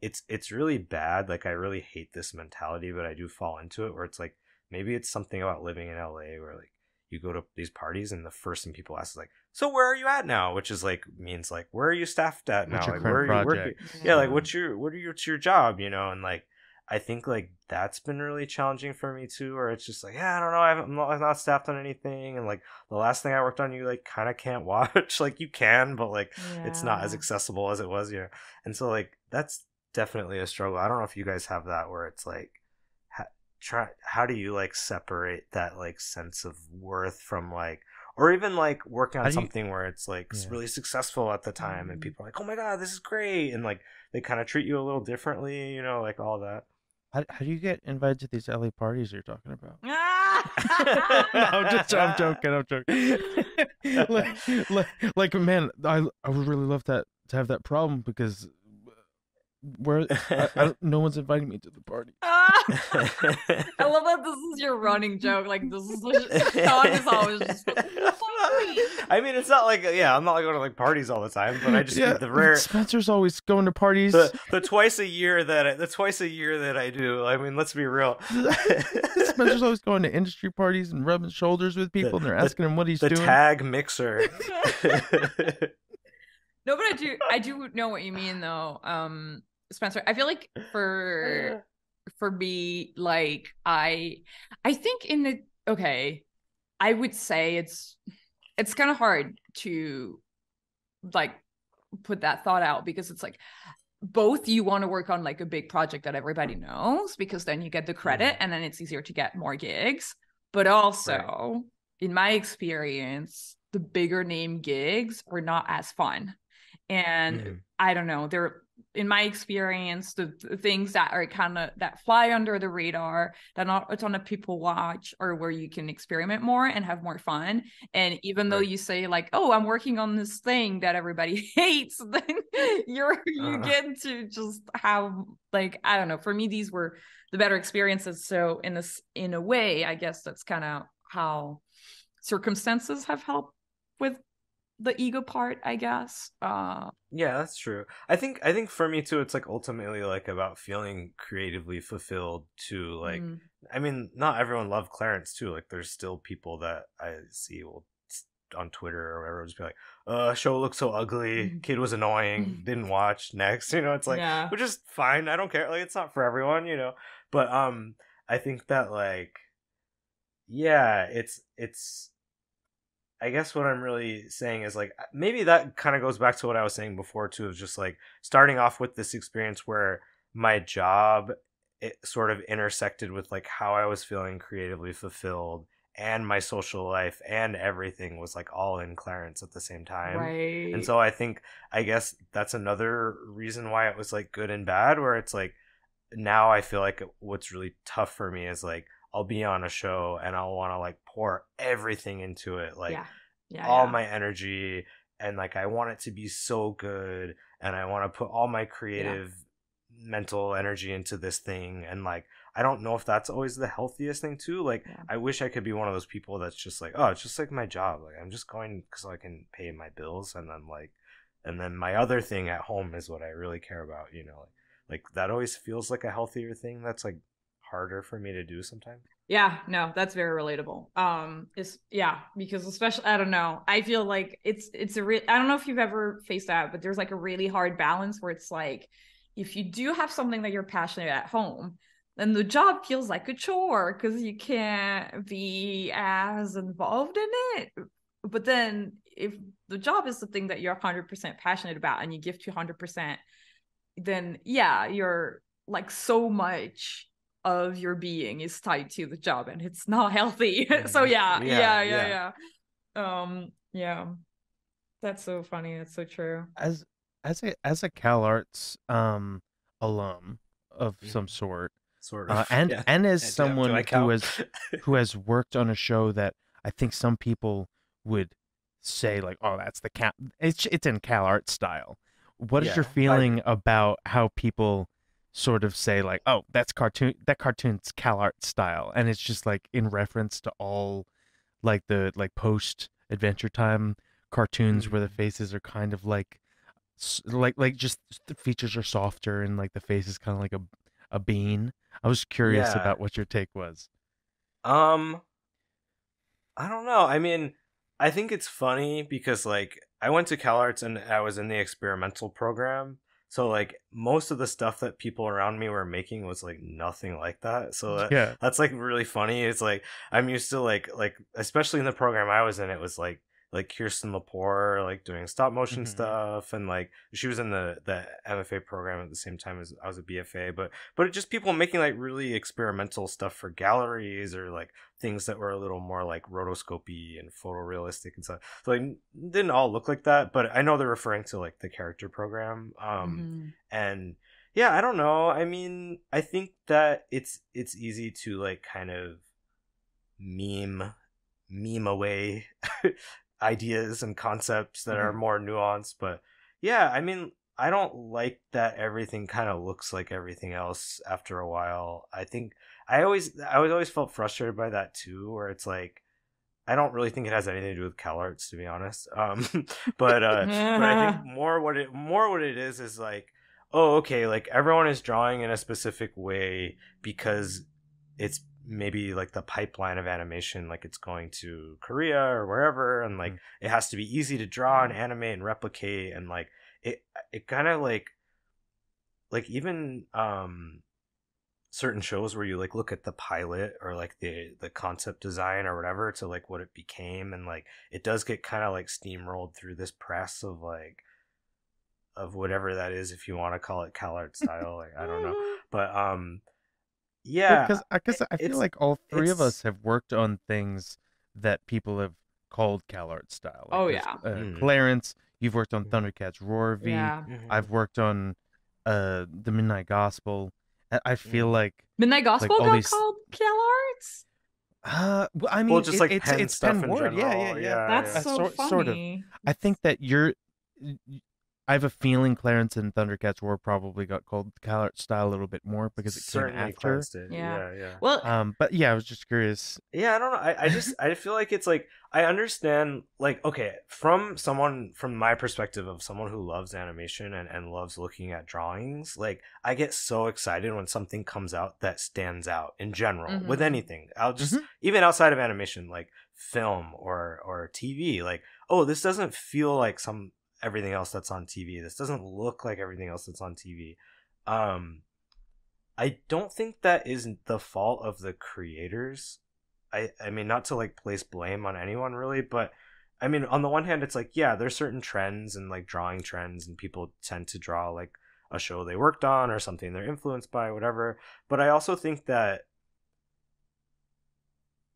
it's really bad. Like I really hate this mentality, but I do fall into it where it's like maybe it's something about living in LA where like you go to these parties and the first thing people ask is like, so where are you at now, which is like means like where are you staffed at What's now, your like where current are you working. project? Yeah, like Yeah. what's your job, and like I think like that's been really challenging for me too, where it's just like, yeah, I don't know, I'm not staffed on anything, and like the last thing I worked on, you like kind of can't watch. Like you can, but like it's not as Yeah. accessible as it was, and so like that's definitely a struggle. I don't know if you guys have that where it's like, how do you like separate that like sense of worth from like, or even like working How on do you? something where it's like Yeah. really successful at the time and Mhm. people are like, oh my god, this is great, and like they kind of treat you a little differently, like all that. How do you get invited to these LA parties you're talking about? No, I'm joking. I'm joking. like, man, I would really love that to have that problem because where I don't, no one's inviting me to the party. Ah! I love that this is your running joke. Like this is Sean is always just party. I mean, it's not like, yeah, I'm not like going to like parties all the time, but I just Yeah, mean the rare, Spencer's always going to parties. the twice a year that I do. I mean, let's be real. Spencer's always going to industry parties and rubbing shoulders with the people, and they're the asking him what he's the doing. tag mixer. No, but I do know what you mean though. Spencer, I feel like for me, like I think in the okay, I would say it's kind of hard to like put that thought out because it's like both you want to work on like a big project that everybody knows because then you get the credit and then it's easier to get more gigs. But Right. also, in my experience, the bigger name gigs are not as fun. And Mhm. I don't know, they're in my experience, the things that are kind of that fly under the radar that not a ton of people watch or where you can experiment more and have more fun. And even though Right. you say like, oh, I'm working on this thing that everybody hates, then you Uh, get to just have like, I don't know, for me these were the better experiences. So in a way, I guess that's kind of how circumstances have helped with the ego part, I guess. yeah, that's true. I think for me too, it's like ultimately like about feeling creatively fulfilled too. Like, mm, I mean, not everyone loved Clarence too. Like, there's still people that I see will on Twitter or whatever just be like, show looks so ugly, kid was annoying, didn't watch, next. It's like, yeah. which is fine. I don't care. Like, it's not for everyone. But I think that like, yeah, it's I guess what I'm really saying is like maybe that kind of goes back to what I was saying before too, of just like starting off with this experience where my job, it sort of intersected with like how I was feeling creatively fulfilled, and my social life and everything was like all in Clarence at the same time. And Right. so I guess that's another reason why it was like good and bad, where it's like now I feel like what's really tough for me is like I'll be on a show and I'll want to like pour everything into it, like Yeah. Yeah. all Yeah. my energy, and like I want it to be so good, and I want to put all my Yeah. creative mental energy into this thing, and like I don't know if that's always the healthiest thing too. Like Yeah. I wish I could be one of those people that's just like, oh, it's just like my job, like I'm just going so I can pay my bills, and then my other thing at home is what I really care about, like that always feels like a healthier thing that's like harder for me to do sometimes. Yeah, no, that's very relatable. It's yeah, because especially I don't know. I feel like it's a real I don't know if you've ever faced that, but there's like a really hard balance where it's like if you do have something that you're passionate at home, then the job feels like a chore because you can't be as involved in it. But then if the job is something that you're 100% passionate about and you give 200%, then yeah, you're like so much of your being is tied to the job and it's not healthy. So yeah, Yeah, yeah, yeah. yeah, yeah. That's so funny. That's so true. As a CalArts alum of some Mhm. sort, Sort of. and Yeah. as Do I someone count? who has worked on a show that I think some people would say like, oh, that's the Cal. It's in CalArts style. What is your Yeah, I agree. feeling about how people sort of say like, oh, that cartoon's CalArts style, and it's just like in reference to all like the like post Adventure Time cartoons where the Mhm. faces are kind of like just the features are softer and like the face is kind of like a bean. I was curious Yeah. about what your take was. Um, I don't know. I mean, I think it's funny because like I went to CalArts and I was in the experimental program. So like most of the stuff that people around me were making was like nothing like that. So Yeah. that's like really funny. It's like I'm used to like especially in the program I was in, it was like Kirsten Lepore like doing stop motion Hmm. stuff, and like she was in the MFA program at the same time as I was a BFA, but it just people making like really experimental stuff for galleries, or like things that were a little more like rotoscopy and photorealistic and stuff. So like didn't all look like that, but I know they're referring to like the character program. Mm-hmm. And yeah, I don't know. I mean, I think that it's easy to like kind of meme meme away ideas and concepts that are Hmm. more nuanced, but yeah, I mean, I don't like that everything kind of looks like everything else after a while. I think I always felt frustrated by that too, where it's like I don't really think it has anything to do with CalArts, to be honest. But I think more what it is like, oh, okay, like everyone is drawing in a specific way because it's maybe like the pipeline of animation, like it's going to Korea or wherever, and like it has to be easy to draw and Yeah. animate and replicate, and like it kind of like even certain shows where you like look at the pilot or like the concept design or whatever to like what it became, and like it does get kind of like steamrolled through this press of like of whatever that is, if you want to call it CalArt style, like I don't know, but Well, yeah, because I feel it's like all three of us it's have worked on things that people have called CalArts style. Like Oh there's yeah. mm, Clarence, you've worked on mm, Thundercats Roar V. Yeah. mm, I've worked on the Midnight Gospel. I feel mm. Midnight like Gospel all got these called CalArts? well, I Well, mean, just like pen it's stuff Pen in Ward. Yeah, yeah, general, yeah. yeah, That's yeah. so Sort of. funny. I think that I have a feeling Clarence and Thundercats War probably got called CalArt style a little bit more because it came Certainly after. Clarence did, Yeah. yeah, yeah. Well, But yeah, I was just curious. Yeah, I don't know. I feel like it's like I understand, like, okay, from my perspective of someone who loves animation and loves looking at drawings, like I get so excited when something comes out that stands out in general with mhm. anything. I'll just Hmm. even outside of animation, like film or TV, like, oh, this doesn't feel like some everything else that's on TV. This doesn't look like everything else that's on TV. Um I don't think that is the fault of the creators. I mean, not to like place blame on anyone really, but I mean, on the one hand, it's like, yeah, there's certain trends and like drawing trends, and people tend to draw like a show they worked on or something they're influenced by, whatever. But I also think that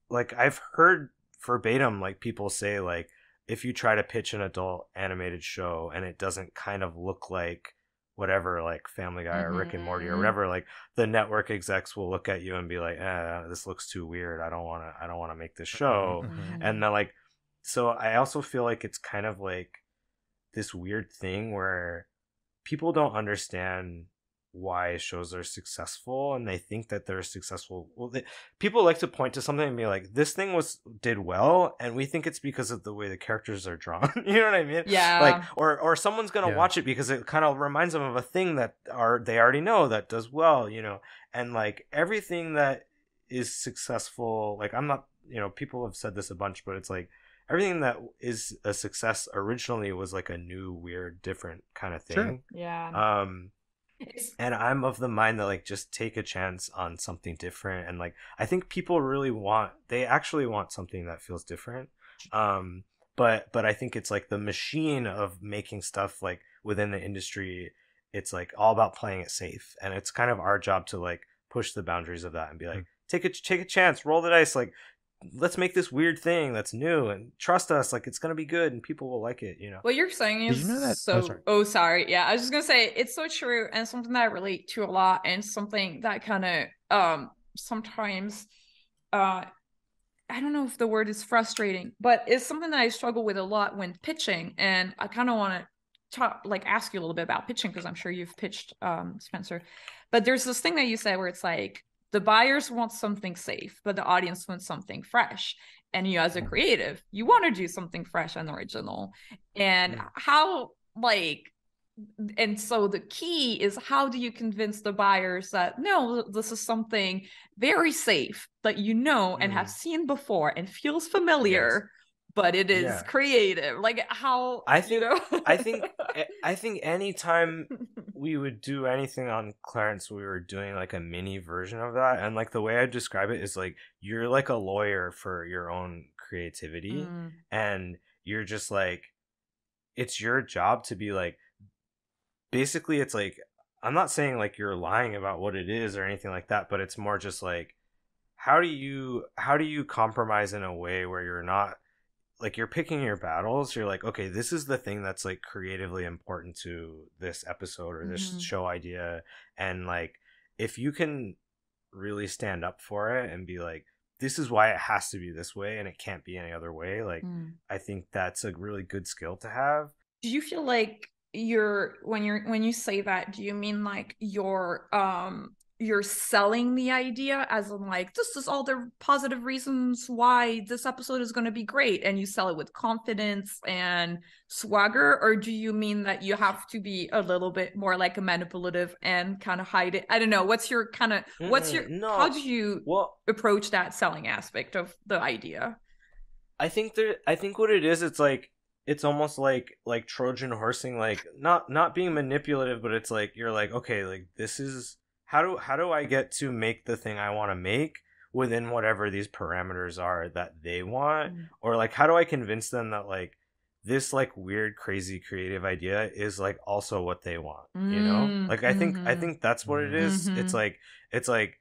like I've heard verbatim like people say like if you try to pitch an adult animated show and it doesn't kind of look like whatever, like Family Guy or Rick and Morty or Mhm. whatever, like the network execs will look at you and be like, this looks too weird, I don't want to make this Hmm. show. Hmm. And Mhm. then like, so I also feel like it's kind of like this weird thing where people don't understand why shows are successful, and they think that they're successful. Well, people like to point to something and be like, this thing was did well, and we think it's because of the way the characters are drawn. You know what I mean? Like, Yeah. or someone's gonna Yeah. watch it because it kind of reminds them of a thing that are they already know that does well, and like everything that is successful, like I'm not, people have said this a bunch, but it's like everything that is a success originally was like a new, weird, different kind of Sure. thing. Yeah. Um, It's And I'm of the mind that like just take a chance on something different, and like I think people really want, they actually want something that feels different. um but I think it's like the machine of making stuff like within the industry, it's like all about playing it safe, and it's kind of our job to like push the boundaries of that and be like, take a chance, roll the dice, like let's make this weird thing that's new and trust us, like it's gonna be good and people will like it. what you're saying Did you is know that? Oh, so, sorry. oh, sorry. Yeah, I was just gonna say it's so true and something that I relate to a lot and something that kind of sometimes uh I don't know if the word is frustrating, but it's something that I struggle with a lot when pitching. And I kind of want to talk, like, ask you a little bit about pitching because I'm sure you've pitched, Spencer. But there's this thing that you said where it's like the buyers want something safe, but the audience wants something fresh. And you, as a creative, you want to do something fresh and original. And Mm. how, like, and so the key is how do you convince the buyers that no, this is something very safe that you know and have Mm. seen before and feels Yes. familiar, but it is Yeah. creative, like how, I you think know. I think anytime we would do anything on Clarence, we were doing like a mini version of that. And like the way I describe it is like you're like a lawyer for your own creativity, Mm, and you're just like, it's your job to be like, basically it's like, I'm not saying like you're lying about what it is or anything like that, but it's more just like, how do you compromise in a way where you're not like, you're picking your battles. You're like, okay, this is the thing that's like creatively important to this episode or this mhm, show idea. And like, if you can really stand up for it and be like, this is why it has to be this way and it can't be any other way, like mm. I think that's a really good skill to have. Do you feel like when you say that, do you mean like you're selling the idea as in like this is all the positive reasons why this episode is going to be great and you sell it with confidence and swagger, or do you mean that you have to be a little bit more like a manipulative and kind of hide it? I don't know. How No. do you Well, approach that selling aspect of the idea? I think what it is, it's like, it's almost like Trojan horsing, like not being manipulative, but it's like you're like, okay, like this is how do I get to make the thing I want to make within whatever these parameters are that they want, Mm. or like how do I convince them that like this like weird crazy creative idea is like also what they want. Mm, Like I mm-hmm, think that's what it is. mm-hmm. It's like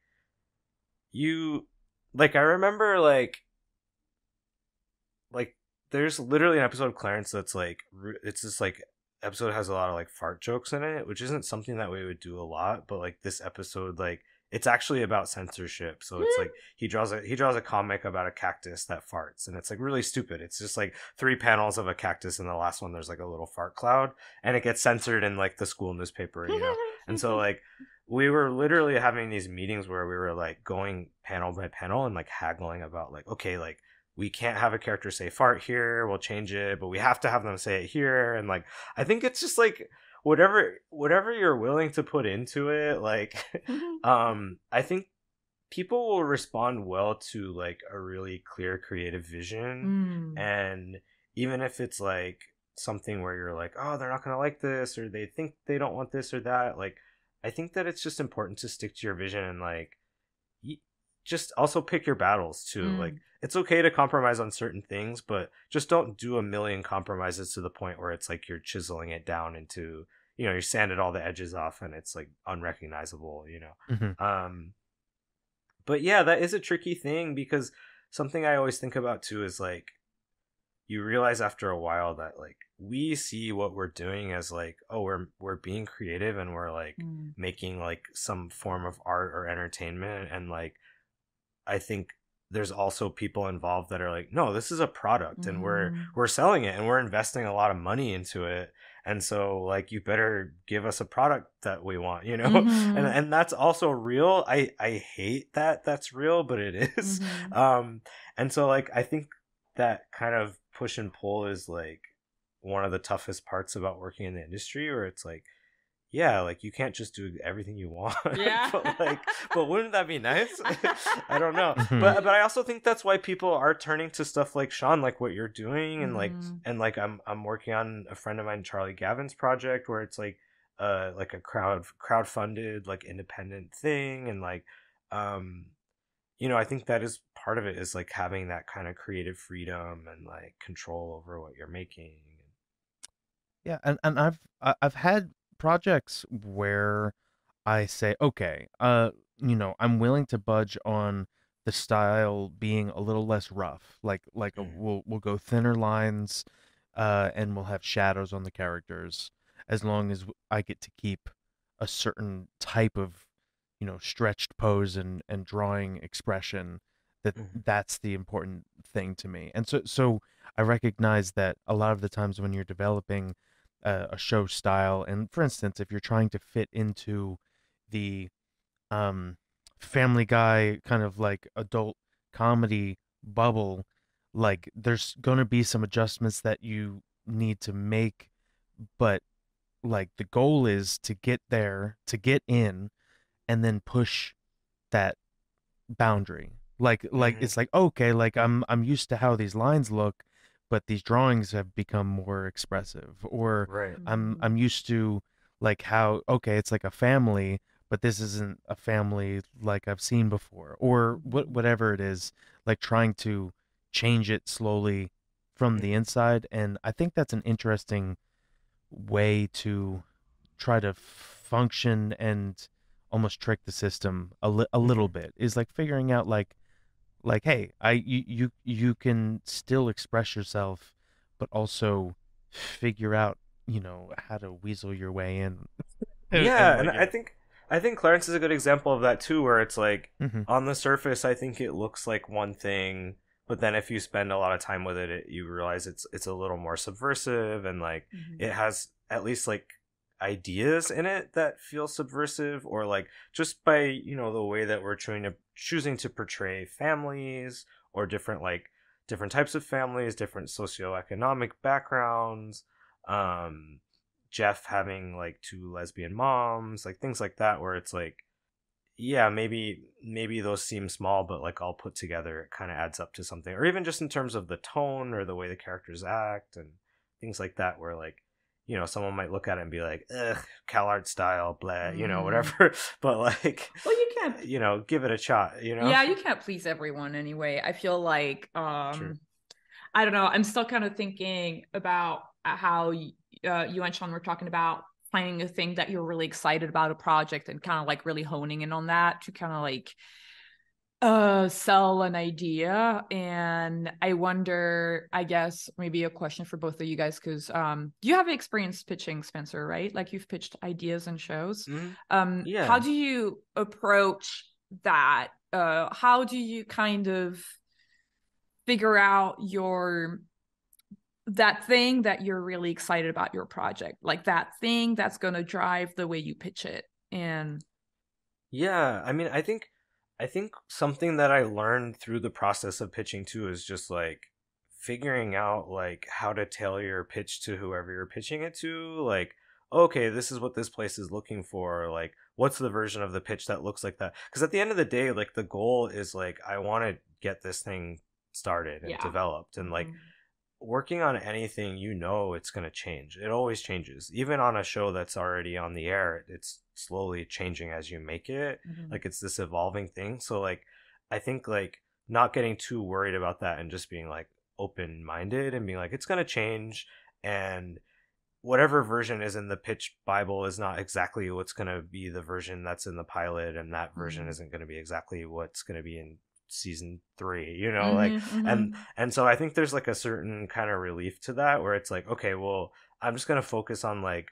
you, like I remember like there's literally an episode of Clarence that's like, it's just like episode has a lot of like fart jokes in it, which isn't something that we would do a lot, but like this episode, like it's actually about censorship. So it's like he draws a comic about a cactus that farts, and it's like really stupid. It's just like three panels of a cactus, and the last one there's like a little fart cloud, and it gets censored in like the school newspaper. And so like we were literally having these meetings where we were like going panel by panel and like haggling about like, okay, like we can't have a character say fart here, we'll change it, but we have to have them say it here. And like I think it's just like whatever you're willing to put into it, like I think people will respond well to like a really clear creative vision. Mm. And even if it's like something where you're like, oh, they're not going to like this, or they think they don't want this or that, like I think that it's just important to stick to your vision, and like just also pick your battles too. Like Mm. it's okay to compromise on certain things, but just don't do a million compromises to the point where it's like you're chiseling it down into, you sanded all the edges off and it's like unrecognizable. Mhm. But yeah, that is a tricky thing, because something I always think about too is like, you realize after a while that like we see what we're doing as like, oh, we're being creative and we're like Mm. making like some form of art or entertainment, and like I think there's also people involved that are like, no, this is a product, and we're Mhm. we're selling it and we're investing a lot of money into it. And so like you better give us a product that we want. and Mhm. and that's also real. I hate that that's real, but it is. Mhm. And so like I think that kind of push and pull is like one of the toughest parts about working in the industry, where it's like, yeah, like you can't just do everything you want. Yeah. but wouldn't that be nice? I don't know. Mhm. But I also think that's why people are turning to stuff like Sean, like what you're doing, and like Mhm. I'm working on a friend of mine, Charlie Gavin's project, where it's like like a crowdfunded like independent thing, and like um I think that is part of it, is like having that kind of creative freedom and like control over what you're making. Yeah, and I've had projects where I say, okay, I'm willing to budge on the style being a little less rough. Mm, We'll go thinner lines, and we'll have shadows on the characters, as long as I get to keep a certain type of, stretched pose and drawing expression. mhm, That's the important thing to me. And so I recognize that a lot of the times when you're developing a show style, and for instance, if you're trying to fit into the um, Family Guy kind of like adult comedy bubble, like there's gonna be some adjustments that you need to make, but like the goal is to get there, to get in, and then push that boundary. Like mhm, it's like, okay, like I'm used to how these lines look, but these drawings have become more expressive. Or right. I'm used to like how, okay, it's like a family, but this isn't a family like I've seen before. Or whatever it is, like trying to change it slowly from the Mhm, inside. And I think that's an interesting way to try to function and almost trick the system a little mhm. bit, is like figuring out like, hey, you can still express yourself, but also figure out, how to weasel your way in. And Yeah, and like, I think Clarence is a good example of that too, where it's like hmm on the surface, I think it looks like one thing, but then if you spend a lot of time with it, you realize it's a little more subversive, and like Mhm. it has at least like ideas in it that feel subversive, or like just by the way that we're choosing to portray families, or different types of families, different socioeconomic backgrounds. Um, Jeff having like two lesbian moms, like things like that, where it's like, yeah, maybe those seem small, but like all put together, it kind of adds up to something. Or even just in terms of the tone or the way the characters act and things like that, where like, someone might look at it and be like, ugh, CalArts style, blah, Mhm. whatever. But like, Well, you can't. give it a shot, Yeah, you can't please everyone anyway. I feel like True. I don't know. I'm still kind of thinking about how you and Sean were talking about finding a thing that you're really excited about a project and kind of like really honing in on that to kind of like sell an idea. And I wonder, I guess maybe a question for both of you guys, because you have experience pitching, Spencer, right? Like you've pitched ideas and shows. Mm-hmm. How Yeah. do you approach that? How do you kind of figure out your that thing that you're really excited about your project, like that thing that's going to drive the way you pitch it? And Yeah, I mean, I think something that I learned through the process of pitching too is just like figuring out like how to tailor your pitch to whoever you're pitching it to. Like, okay, this is what this place is looking for. Like, what's the version of the pitch that looks like that? Because at the end of the day, like the goal is like I want to get this thing started and yeah. developed, and like Mm-hmm. working on anything, it's going to change. It always changes. Even on a show that's already on the air, it's slowly changing as you make it. Mm-hmm. Like it's this evolving thing. So like I think like not getting too worried about that and just being like open-minded and being like it's going to change, and whatever version is in the pitch bible is not exactly what's going to be the version that's in the pilot, and that version Mm-hmm. isn't going to be exactly what's going to be in season 3, like, Mm-hmm. and Mm-hmm. and so I think there's like a certain kind of relief to that, where it's like, okay, well, I'm just going to focus on like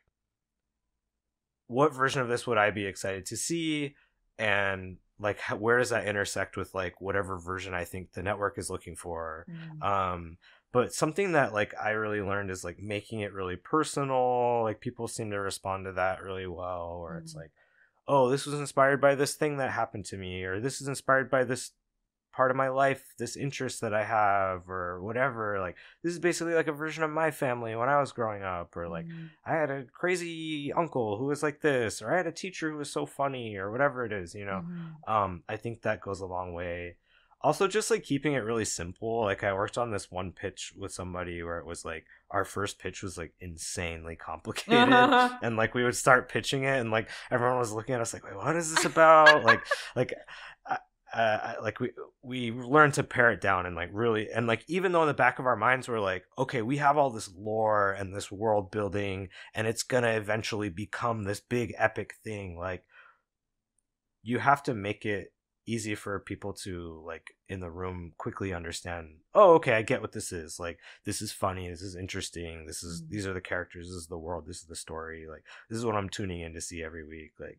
what version of this would I be excited to see, and like where does that intersect with like whatever version I think the network is looking for. Mm-hmm. um but something that like I really learned is like making it really personal. Like people seem to respond to that really well, where it's Mm-hmm. like, oh, this was inspired by this thing that happened to me, or this is inspired by this part of my life, this interest that I have, or whatever. Like this is basically like a version of my family when I was growing up, or like Mm-hmm. I had a crazy uncle who was like this, or I had a teacher who was so funny, or whatever it is. Mm-hmm. I think that goes a long way. Also, just like keeping it really simple. Like I worked on this one pitch with somebody where it was like our first pitch was like insanely complicated, and like we would start pitching it, and like everyone was looking at us like, "Wait, what is this about?" like. Like we learned to pare it down and like really, and like even though in the back of our minds we're like, okay, we have all this lore and this world building and it's gonna eventually become this big epic thing, like you have to make it easy for people to like in the room quickly understand, oh okay, I get what this is, like this is funny, this is interesting, this is, these are the characters, this is the world, this is the story, like this is what I'm tuning in to see every week, like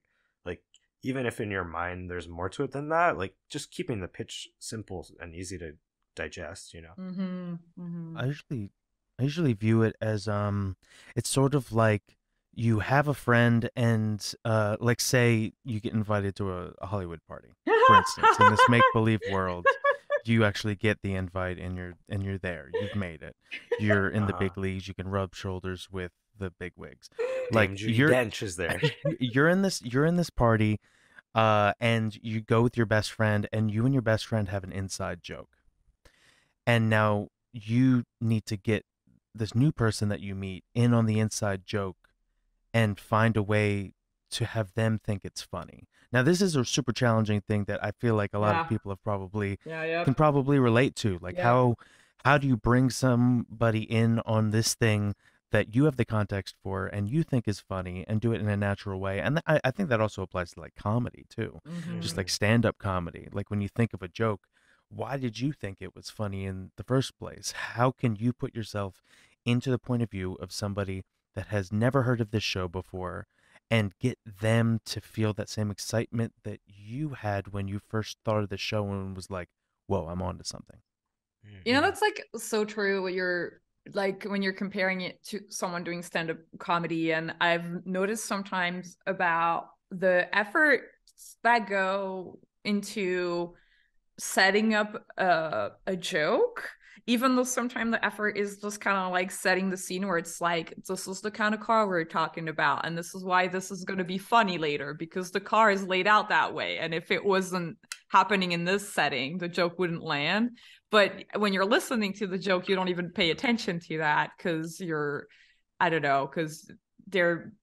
even if in your mind there's more to it than that, like just keeping the pitch simple and easy to digest, you know. Mm-hmm. Mm-hmm. I usually I usually view it as it's sort of like you have a friend and like say you get invited to a Hollywood party, for instance, in this make believe world, you actually get the invite and you're there. You've made it. You're in the Uh-huh. big leagues, you can rub shoulders with the big wigs. Dame Like Judy Dench is there. you're in this party and you go with your best friend and you and your best friend have an inside joke. And now you need to get this new person that you meet in on the inside joke and find a way to have them think it's funny. Now, this is a super challenging thing that I feel like a lot of Yeah. people have probably Yeah. can Yep. probably relate to. Like Yep. how do you bring somebody in on this thing that you have the context for and you think is funny and do it in a natural way? And I think that also applies to like comedy too, just Mm-hmm. like stand-up comedy. Like when you think of a joke, why did you think it was funny in the first place? How can you put yourself into the point of view of somebody that has never heard of this show before and get them to feel that same excitement that you had when you first thought of the show and was like, whoa, I'm on to something. You know, Mm-hmm. that's like so true what you're like when you're comparing it to someone doing stand-up comedy. And I've noticed sometimes about the efforts that go into setting up a joke, even though sometimes the effort is just kind of like setting the scene where it's like, this is the kind of car we're talking about, and this is why this is going to be funny later because the car is laid out that way. And if it wasn't happening in this setting, the joke wouldn't land. But when you're listening to the joke, you don't even pay attention to that because you're, I don't know, because they're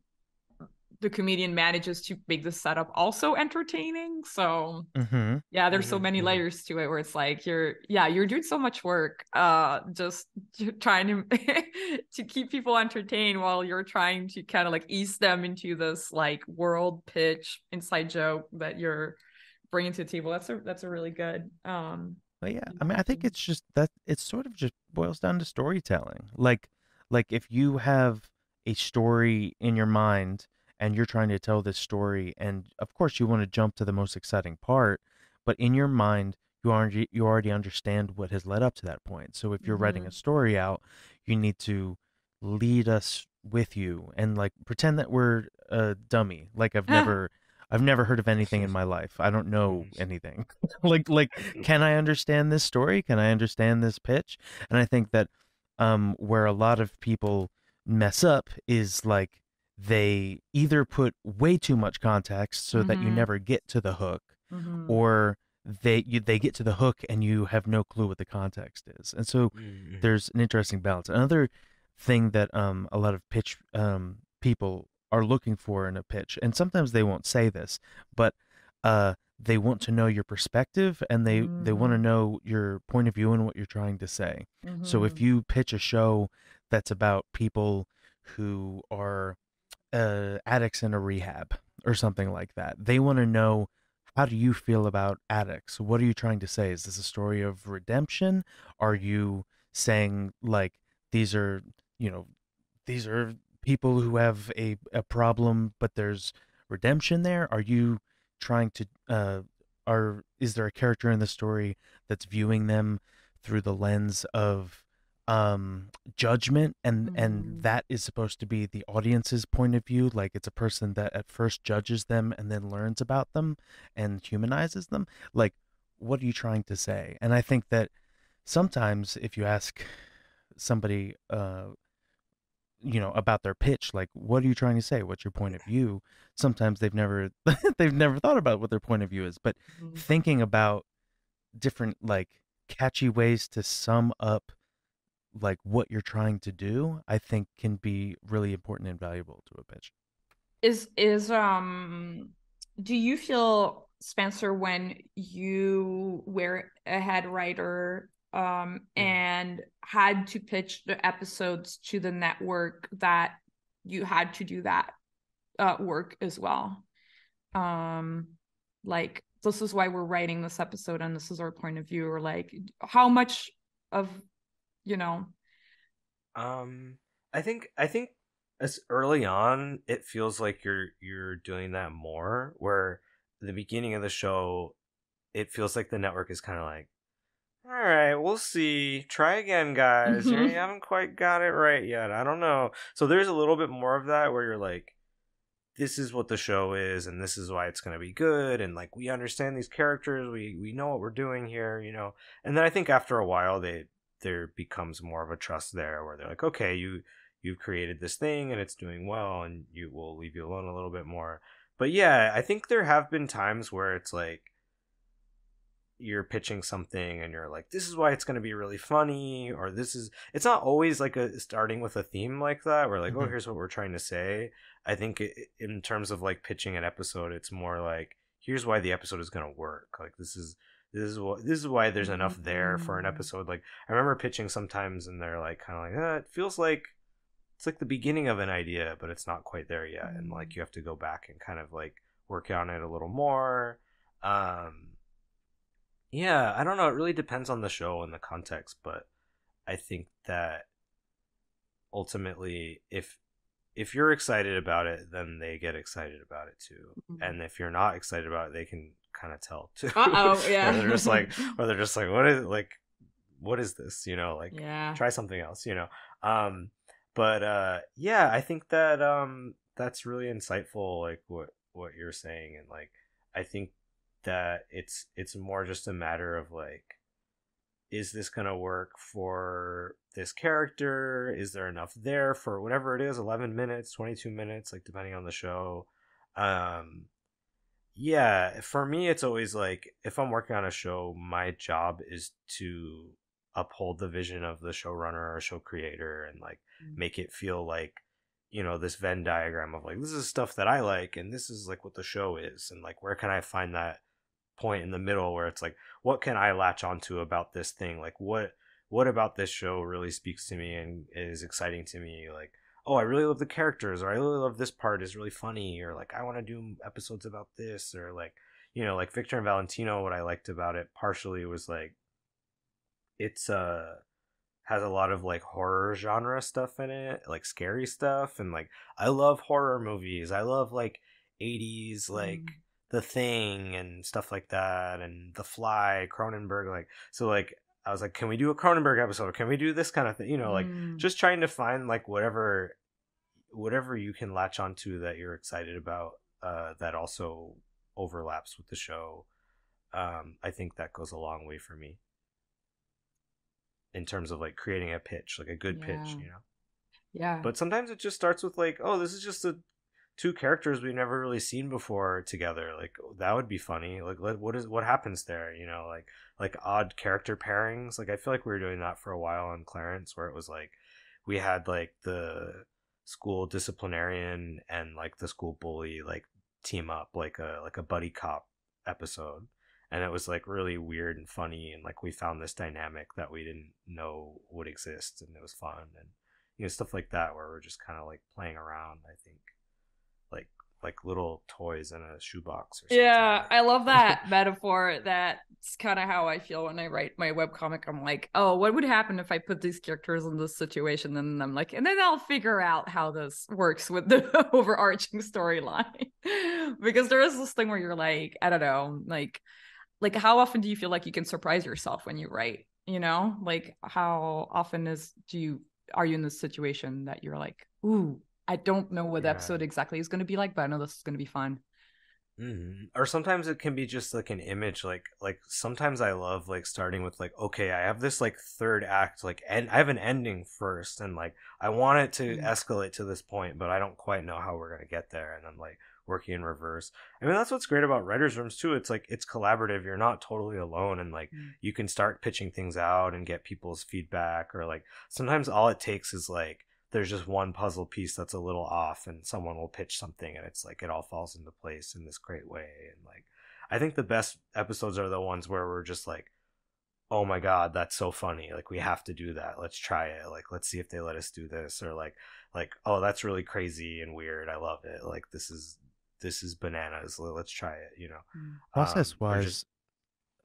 the comedian manages to make the setup also entertaining. So Mm-hmm. yeah, there's so Mm-hmm. many Mm-hmm. layers to it where it's like you're doing so much work just trying to to keep people entertained while you're trying to kind of like ease them into this like world pitch inside joke that you're bringing to the table. That's a really good But yeah, I mean, I think it's just that it's sort of just boils down to storytelling. Like if you have a story in your mind and you're trying to tell this story, and of course you want to jump to the most exciting part, but in your mind you already understand what has led up to that point. So if you're writing mm-hmm. a story out, you need to lead us with you and like pretend that we're a dummy. Like I've never heard of anything in my life. I don't know anything. like can I understand this story? Can I understand this pitch? And I think that where a lot of people mess up is like they either put way too much context so that you Mm-hmm. never get to the hook, Mm-hmm. or they get to the hook and you have no clue what the context is. And so Mm-hmm. there's an interesting balance. Another thing that a lot of pitch people are looking for in a pitch, and sometimes they won't say this, but they want to know your perspective and they want to Mm-hmm. know your point of view and what you're trying to say. So if Mm-hmm. you pitch a show that's about people who are addicts in a rehab or something like that, they want to know, how do you feel about addicts? What are you trying to say? Is this a story of redemption? Are you saying like these are, you know, these are people who have a problem, but there's redemption there? Are you trying to are is there a character in the story that's viewing them through the lens of judgment, and Mm-hmm. that is supposed to be the audience's point of view, like it's a person that at first judges them and then learns about them and humanizes them? Like, what are you trying to say? And I think that sometimes if you ask somebody about their pitch, like what are you trying to say, what's your point of view, sometimes they've never they've never thought about what their point of view is, but thinking about different like catchy ways to sum up like what you're trying to do, I think can be really important and valuable to a pitch. Is do you feel, Spencer, when you were a head writer Mhm. and had to pitch the episodes to the network, that you had to do that work as well? Um like, this is why we're writing this episode and this is our point of view, or like how much of, you know. Um, I think as early on, it feels like you're doing that more. Where the beginning of the show, it feels like the network is kind of like, all right, we'll see. Try again, guys. You haven't quite got it right yet. I don't know. So there's a little bit more of that where you're like, this is what the show is, and this is why it's going to be good, and like we understand these characters, we know what we're doing here, you know. And then I think after a while, there becomes more of a trust there, where they're like, okay, you've created this thing and it's doing well, and you will leave you alone a little bit more. But yeah, I think there have been times where it's like you're pitching something and you're like, this is why it's going to be really funny, or this is, it's not always like a starting with a theme like that, we're like, oh, Mm-hmm. here's what we're trying to say. I think in terms of like pitching an episode, it's more like, here's why the episode is going to work. Like this is why there's enough there for an Mm. episode. Like I remember pitching sometimes and they're like kind of like, it feels like it's like the beginning of an idea but it's not quite there yet, and like Mm. you have to go back and kind of like work on it a little more. Yeah, I don't know. It really depends on the show and the context, but I think that ultimately, if you're excited about it, then they get excited about it too. Mm. And if you're not excited about it, they can kind of tell too. Uh-oh, where they're just yeah. like, where they're just what is this? You know, like Yeah. try something else. You know. Um, but yeah, I think that that's really insightful. Like what you're saying, and like I think that it's more just a matter of like, is this gonna work for this character? Is there enough there for whatever it is, 11 minutes, 22 minutes, like depending on the show. um yeah, for me it's always like, if I'm working on a show, my job is to uphold the vision of the showrunner or show creator, and like Mm. make it feel like, you know, this Venn diagram of like, this is stuff that I like and this is like what the show is, and like where can I find that point in the middle where it's like, what can I latch onto about this thing? Like what about this show really speaks to me and is exciting to me? Like, oh, I really love the characters, or I really love this part is really funny, or like I want to do episodes about this, or like, you know, like Victor and Valentino, what I liked about it partially was like, it's has a lot of like horror genre stuff in it, like scary stuff, and like I love horror movies. I love like 80s like Mm. The Thing and stuff like that, and The Fly, Cronenberg, like, so like I was like, can we do a Cronenberg episode? Can we do this kind of thing? You know, like Mm. just trying to find like whatever you can latch onto that you're excited about, that also overlaps with the show. I think that goes a long way for me in terms of like creating a pitch, like a good pitch, Yeah. you know. Yeah. But sometimes it just starts with like, oh, this is just the two characters we've never really seen before together. Like that would be funny. Like what happens there? You know, like odd character pairings. Like I feel like we were doing that for a while on Clarence, where it was like we had like the school disciplinarian and like the school bully like team up, like a buddy cop episode, and it was like really weird and funny, and like we found this dynamic that we didn't know would exist, and it was fun, and you know, stuff like that where we're just kind of like playing around. I think like like little toys in a shoebox or Yeah, I love something. that metaphor. That's kind of how I feel when I write my webcomic. I'm like, oh, what would happen if I put these characters in this situation? And I'm like, and then I'll figure out how this works with the overarching storyline. Because there is this thing where you're like, I don't know, like how often do you feel like you can surprise yourself when you write? You know, like how often are you in this situation that you're like, ooh, I don't know what the Yeah. episode exactly is going to be like, but I know this is going to be fun. Or sometimes it can be just like an image, like sometimes I love like starting with like, okay, I have this like third act, like, and I have an ending first, and like I want it to Mm. escalate to this point, but I don't quite know how we're gonna get there, and I'm like working in reverse. I mean, that's what's great about writers rooms too. It's like it's collaborative. You're not totally alone, and like Mm. you can start pitching things out and get people's feedback, or like sometimes all it takes is like there's just one puzzle piece that's a little off, and someone will pitch something, and it's like it all falls into place in this great way. And like I think the best episodes are the ones where we're just like, oh my god, that's so funny, like we have to do that, let's try it, like let's see if they let us do this, or like oh, that's really crazy and weird, I love it, like this is bananas, let's try it, Mm. Process or just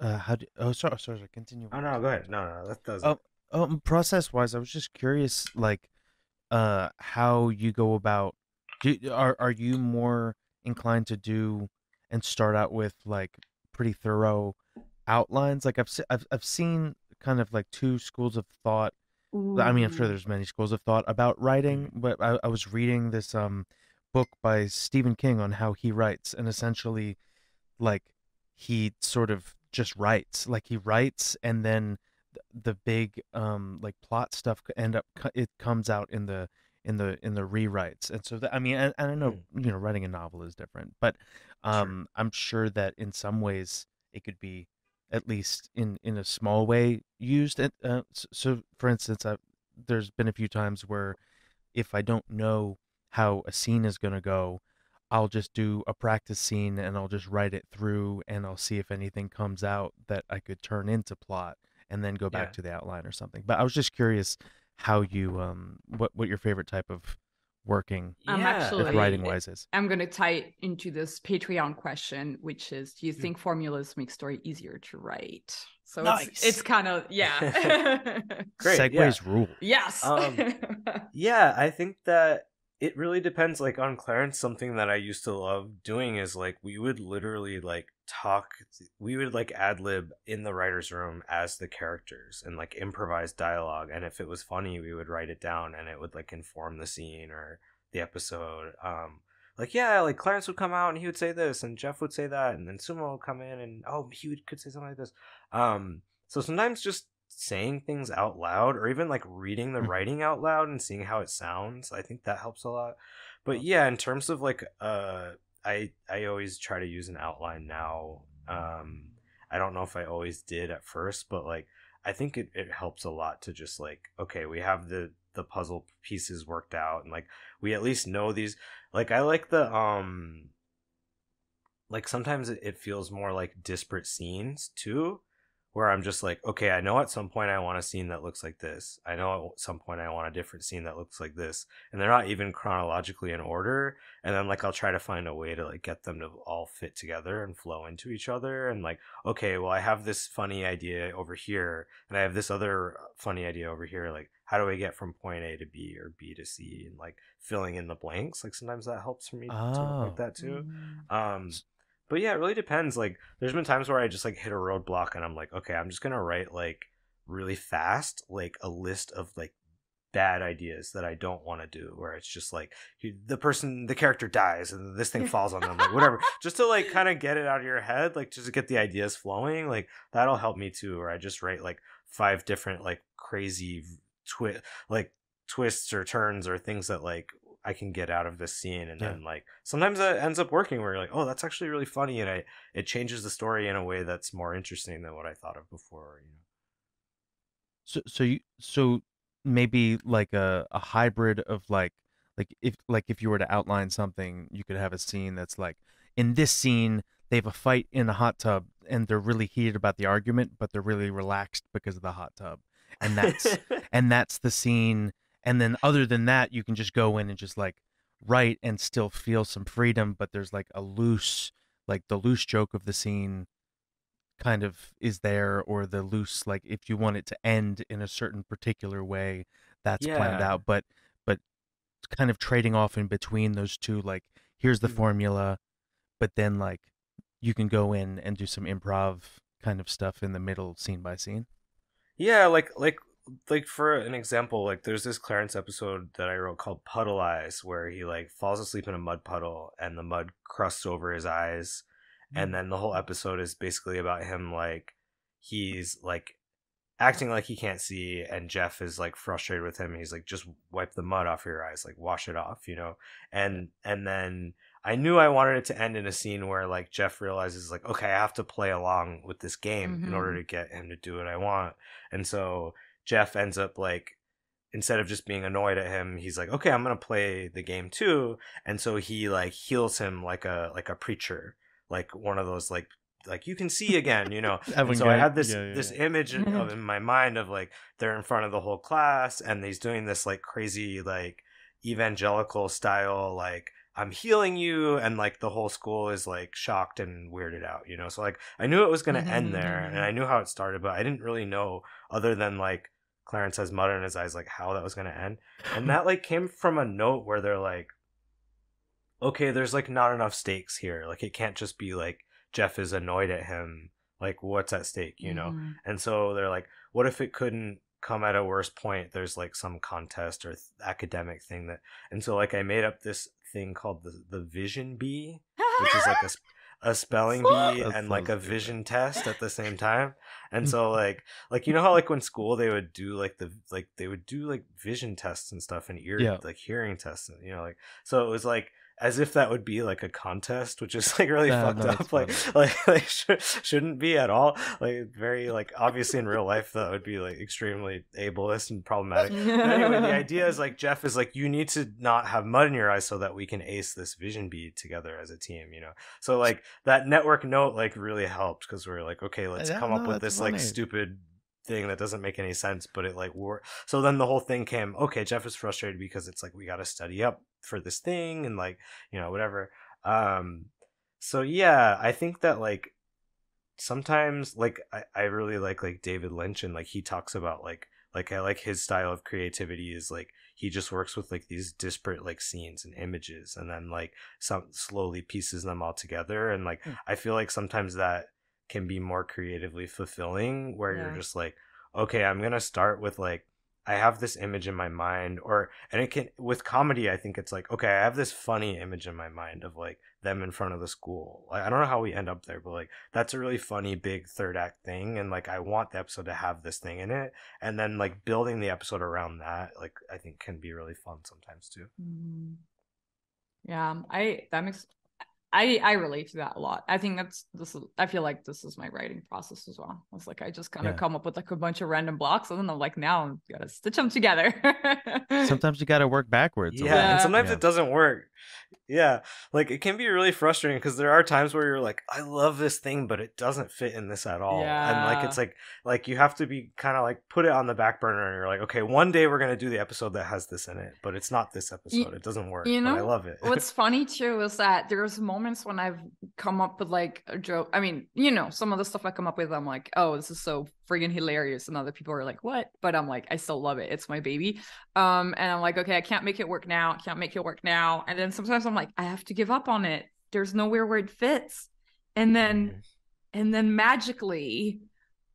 wise, how do oh sorry, continue oh what you're no, go saying. ahead, no, that does it. Oh, process wise, I was just curious, like, how you go about. Are you more inclined to do and start out with like pretty thorough outlines? Like I've seen kind of like two schools of thought. I mean, I'm sure Ooh. there's many schools of thought about writing, Mm, but I was reading this book by Stephen King on how he writes, and essentially like he sort of just writes, like he writes, and then the big like plot stuff it comes out in the rewrites. And so that, I mean, and I know, mm, writing a novel is different, but sure. I'm sure that in some ways it could be at least in a small way used. So for instance, there's been a few times where if I don't know how a scene is going to go, I'll just do a practice scene and I'll just write it through and I'll see if anything comes out that I could turn into plot and then go back Yeah. to the outline or something. But I was just curious how you what your favorite type of working I'm Yeah, I with mean writing actually, wise is. I'm going to tie it into this Patreon question, which is, do you mm. think formulas make story easier to write? So it's Nice. kind of, yeah. Great, yeah. Segues rule. Yes. um Yeah, I think that it really depends. Like on Clarence, something that I used to love doing is like we would literally like we would like ad lib in the writer's room as the characters and like improvise dialogue. And if it was funny, we would write it down and it would like inform the scene or the episode. Like yeah, like Clarence would come out and he would say this, and Jeff would say that, and then Sumo would come in and oh, could say something like this. So sometimes just saying things out loud or even like reading the Mhm. writing out loud and seeing how it sounds, I think that helps a lot. But Oh, yeah, in terms of like I always try to use an outline now. I don't know if I always did at first, but like I think it helps a lot to just like, okay, we have the puzzle pieces worked out, and like we at least know these. Like I like the like sometimes it feels more like disparate scenes too, where I'm just like, okay, I know at some point I want a scene that looks like this, I know at some point I want a different scene that looks like this, and they're not even chronologically in order. And then like I'll try to find a way to like get them to all fit together and flow into each other, and like, okay, well, I have this funny idea over here and I have this other funny idea over here, like how do I get from point A to B or B to C, and like filling in the blanks, like sometimes that helps for me to work like oh. that too. Mm. um S- but yeah, it really depends. Like, there's been times where I just like hit a roadblock and I'm like, okay, I'm just gonna write like really fast, like a list of like bad ideas that I don't want to do, where it's just like the character dies and this thing falls on them, like whatever, just to like kind of get it out of your head, like just to get the ideas flowing. Like that'll help me too. Or I just write like five different like crazy twist, like twists or turns or things that like I can get out of this scene, and yeah. then like sometimes that ends up working where you're like, oh, that's actually really funny, and it changes the story in a way that's more interesting than what I thought of before. So maybe like a hybrid of like if you were to outline something, you could have a scene that's like, in this scene they have a fight in a hot tub and they're really heated about the argument, but they're really relaxed because of the hot tub. And that's the scene. And then other than that, you can just go in and just like write and still feel some freedom, but there's like the loose joke of the scene kind of is there, or the loose, like if you want it to end in a certain particular way, that's planned Yeah. out. But kind of trading off in between those two, like here's the Mhm. formula, but then like you can go in and do some improv kind of stuff in the middle, scene by scene. Yeah, like like for an example, like there's this Clarence episode that I wrote called Puddle Eyes, where he like falls asleep in a mud puddle and the mud crusts over his eyes, and then the whole episode is basically about him like he's like acting like he can't see, and Jeff is like frustrated with him. He's like, just wipe the mud off your eyes, like wash it off, you know. And then I knew I wanted it to end in a scene where like Jeff realizes like, okay, I have to play along with this game in order to get him to do what I want. And so Jeff ends up like, instead of just being annoyed at him, he's like, okay, I'm gonna play the game too. And so he like heals him like a preacher, like one of those like you can see again, you know. And so I had this image of in my mind of like they're in front of the whole class and he's doing this like crazy like evangelical style like I'm healing you, and like the whole school is like shocked and weirded out, you know. So like I knew it was gonna end there, and I knew how it started, but I didn't really know, other than like Clarence has mud in his eyes, like how that was gonna end. And that like came from a note where they're like, okay, there's like not enough stakes here. Like it can't just be like Jeff is annoyed at him. Like what's at stake, you know? And so they're like, what if it couldn't come at a worse point? There's like some contest or academic thing that, and so like I made up this thing called the vision bee, which is like a spelling bee and like a vision test at the same time. And so like you know how like when school they would do like they would do like vision tests and stuff and like hearing tests, and you know, like so it was like as if that would be like a contest, which is like really fucked up. Like shouldn't be at all. Like very like obviously in real life that would be like extremely ableist and problematic. But anyway, the idea is like Jeff is like, you need to not have mud in your eyes so that we can ace this vision bee together as a team, you know. So like that network note like really helped, because we're like, okay, let's come up with this funny, like stupid thing that doesn't make any sense, but it like worked. So then the whole thing came, okay, Jeff is frustrated because it's like we got to study up for this thing and like, you know, whatever. So yeah, I think that like sometimes like I really like David Lynch, and like he talks about like I like his style of creativity is like he just works with like these disparate like scenes and images, and then like some slowly pieces them all together. And like I feel like sometimes that can be more creatively fulfilling, where you're just like, okay, I'm gonna start with like I have this image in my mind, and it can, with comedy I think it's like, okay, I have this funny image in my mind of like them in front of the school. Like I don't know how we end up there, but like that's a really funny big third act thing, and like I want the episode to have this thing in it, and then like building the episode around that, like I think can be really fun sometimes too. Yeah, I relate to that a lot. I think I feel like this is my writing process as well. It's like I just kind of come up with like a bunch of random blocks, and then I'm like, now I'm gotta stitch them together. Sometimes you gotta work backwards. And sometimes it doesn't work. Like it can be really frustrating, because there are times where you're like, I love this thing, but it doesn't fit in this at all. And like it's like you have to be kind of like put it on the back burner, and you're like, okay, one day we're gonna do the episode that has this in it, but it's not this episode. It doesn't work. You know, but I love it. What's funny too is that there's moments when I've come up with like a joke. I mean, you know, some of the stuff I come up with, I'm like, oh, this is so friggin' hilarious, and other people are like, what? But I'm like, I still love it. It's my baby. And I'm like, okay, I can't make it work now. And then sometimes I'm like, I have to give up on it. There's nowhere where it fits. And then magically,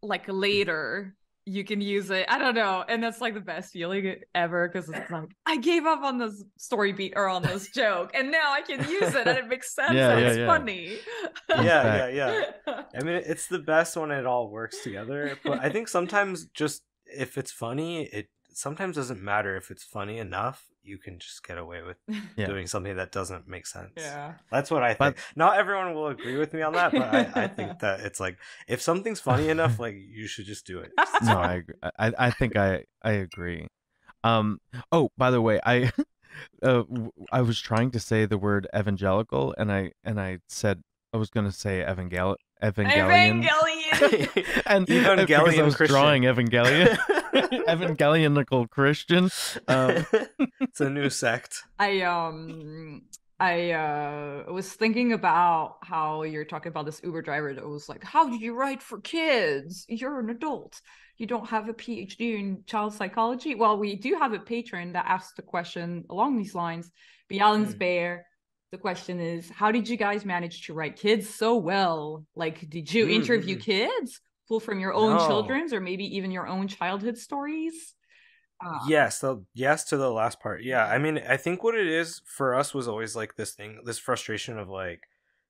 like later, you can use it. I don't know. And that's like the best feeling ever, because it's like, I gave up on this story beat or on this joke, and now I can use it and it makes sense. It's funny. Yeah. I mean, it's the best when it all works together. But I think sometimes just if it's funny, it sometimes doesn't matter if it's funny enough. You can just get away with doing something that doesn't make sense. Yeah, that's what I think. Not everyone will agree with me on that, but I think that it's like, if something's funny enough, like you should just do it. No, I agree. I think I agree. Oh, by the way, I was trying to say the word evangelical, and I said I was going to say Evangelion. And Evangelion, I was Christian. drawing Evangelion. Evangelionical Christian. It's a new sect. I was thinking about how you're talking about this Uber driver that was like, how do you write for kids? You're an adult. You don't have a PhD in child psychology. Well, we do have a patron that asked a question along these lines. Alan's Bear. The question is, how did you guys manage to write kids so well? Like, did you interview kids, pull from your own No. children's or maybe even your own childhood stories? Yes, yes to the last part. Yeah, Yeah. I mean, I think what it is for us was always like this thing, this frustration of like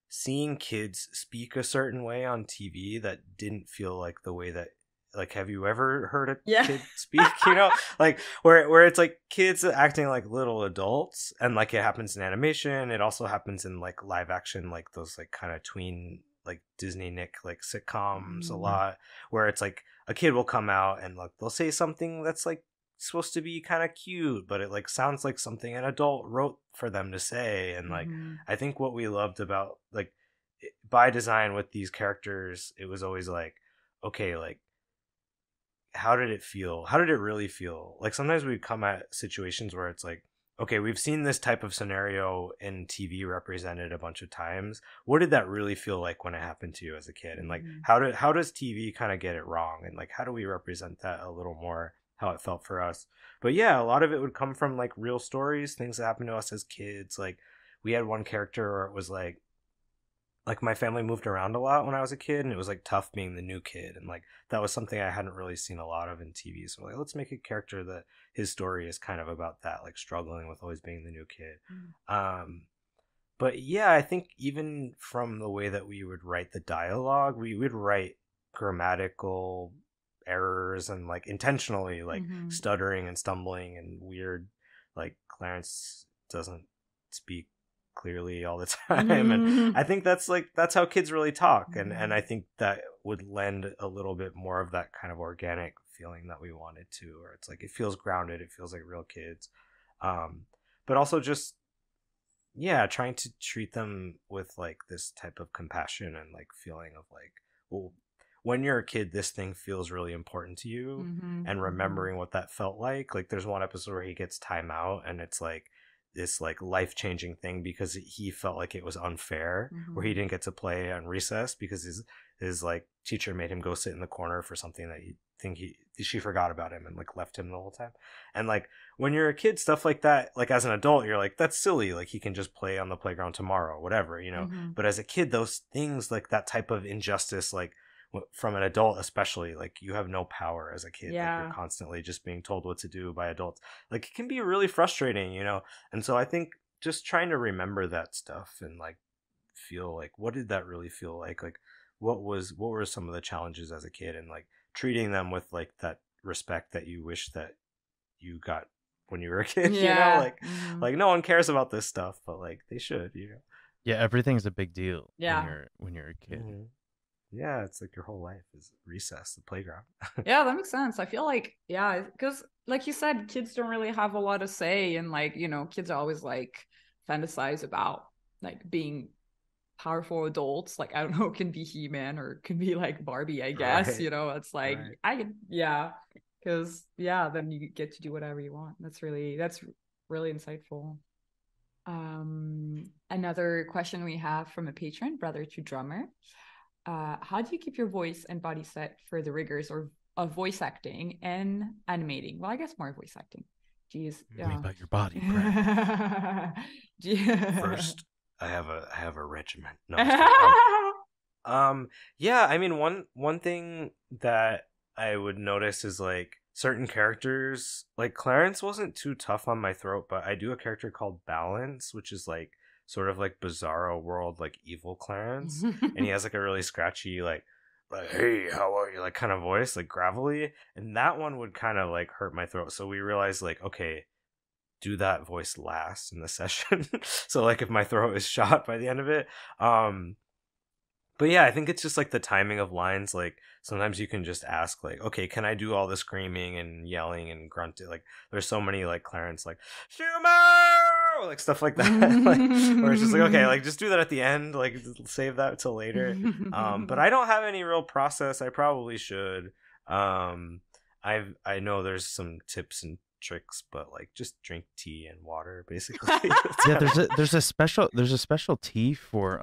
seeing kids speak a certain way on TV that didn't feel like the way that, like, have you ever heard a Yeah. kid speak? You know, like where it's like kids acting like little adults, and like it happens in animation. It also happens in like live action, like those like kind of tween like Disney Nick like sitcoms a Mm, lot, where it's like a kid will come out and like they'll say something that's like supposed to be kind of cute, but it like sounds like something an adult wrote for them to say. And like mhm, I think what we loved about like by design with these characters, it was always like, okay, like how did it feel? How did it really feel? Like sometimes we come at situations where it's like, okay, we've seen this type of scenario in TV represented a bunch of times. What did that really feel like when it happened to you as a kid? And like mhm, how does TV kind of get it wrong? And like how do we represent that a little more how it felt for us? But yeah, a lot of it would come from like real stories, things that happened to us as kids. Like we had one character where it was like my family moved around a lot when I was a kid, and it was like tough being the new kid, and like that was something I hadn't really seen a lot of in TV. So like, let's make a character that his story is kind of about that, like struggling with always being the new kid. mm, Um, but yeah, I think even from the way that we would write the dialogue, we would write grammatical errors and like intentionally like mhm, stuttering and stumbling and weird, like Clarence doesn't speak clearly all the time. And I mhm, think that's like that's how kids really talk, and mhm, I think that would lend a little bit more of that kind of organic feeling that we wanted to, where it's like it feels grounded, it feels like real kids. um but also just yeah, trying to treat them with like this type of compassion and like feeling of like, well, when you're a kid, this thing feels really important to you, mhm, and mhm, remembering what that felt like. Like there's one episode where he gets time out, and it's like this like life changing thing because he felt like it was unfair where he mhm, didn't get to play on recess because his like teacher made him go sit in the corner for something that he think he she forgot about him and like left him the whole time. And like when you're a kid, stuff like that, like as an adult, you're like, that's silly. Like he can just play on the playground tomorrow, whatever, you know. mhm. But as a kid, those things like that type of injustice, like from an adult, especially, like you have no power as a kid. Like you're Yeah. constantly just being told what to do by adults. Like it can be really frustrating, you know. And so I think just trying to remember that stuff and like feel like, what did that really feel like? Like what were some of the challenges as a kid, and like treating them with like that respect that you wish that you got when you were a kid, you know, Yeah. Mhm. like no one cares about this stuff, but like they should, you know. Yeah, everything's a big deal Yeah. when you're a kid. Hmm. Yeah, it's like your whole life is recess, the playground. Yeah, that makes sense. I feel like, yeah, because like you said, kids don't really have a lot to say, and like, kids are always like fantasize about like being powerful adults. Like, I don't know, it can be He-Man or it can be like Barbie, I guess. Right, It's like right. yeah, because yeah, then you get to do whatever you want. That's really insightful. Another question we have from a patron, brother to drummer. How do you keep your voice and body set for the rigors or of voice acting and animating? Well, I guess more voice acting. Geez, Tell me yeah. about your body, Brett. First, I have a regiment. No, I'm just kidding. Yeah, I mean one thing that I would notice is like certain characters, like Clarence wasn't too tough on my throat, but I do a character called Balance, which is like sort of like Bizarro World, like evil Clarence, and he has like a really scratchy like hey, how are you, like kind of voice, like gravelly, and that one would kind of like hurt my throat. So we realized like, okay, do that voice last in the session. So like if my throat is shot by the end of it. But yeah, I think it's just like the timing of lines. Like sometimes you can just ask, like, okay, can I do all the screaming and yelling and grunting? Like there's so many like Clarence, like Schumer, like stuff like that. Like where it's just like, okay, like just do that at the end, like save that till later. But I don't have any real process. I probably should. I know there's some tips and tricks, but like just drink tea and water, basically. That's Yeah, kind of there's a special tea for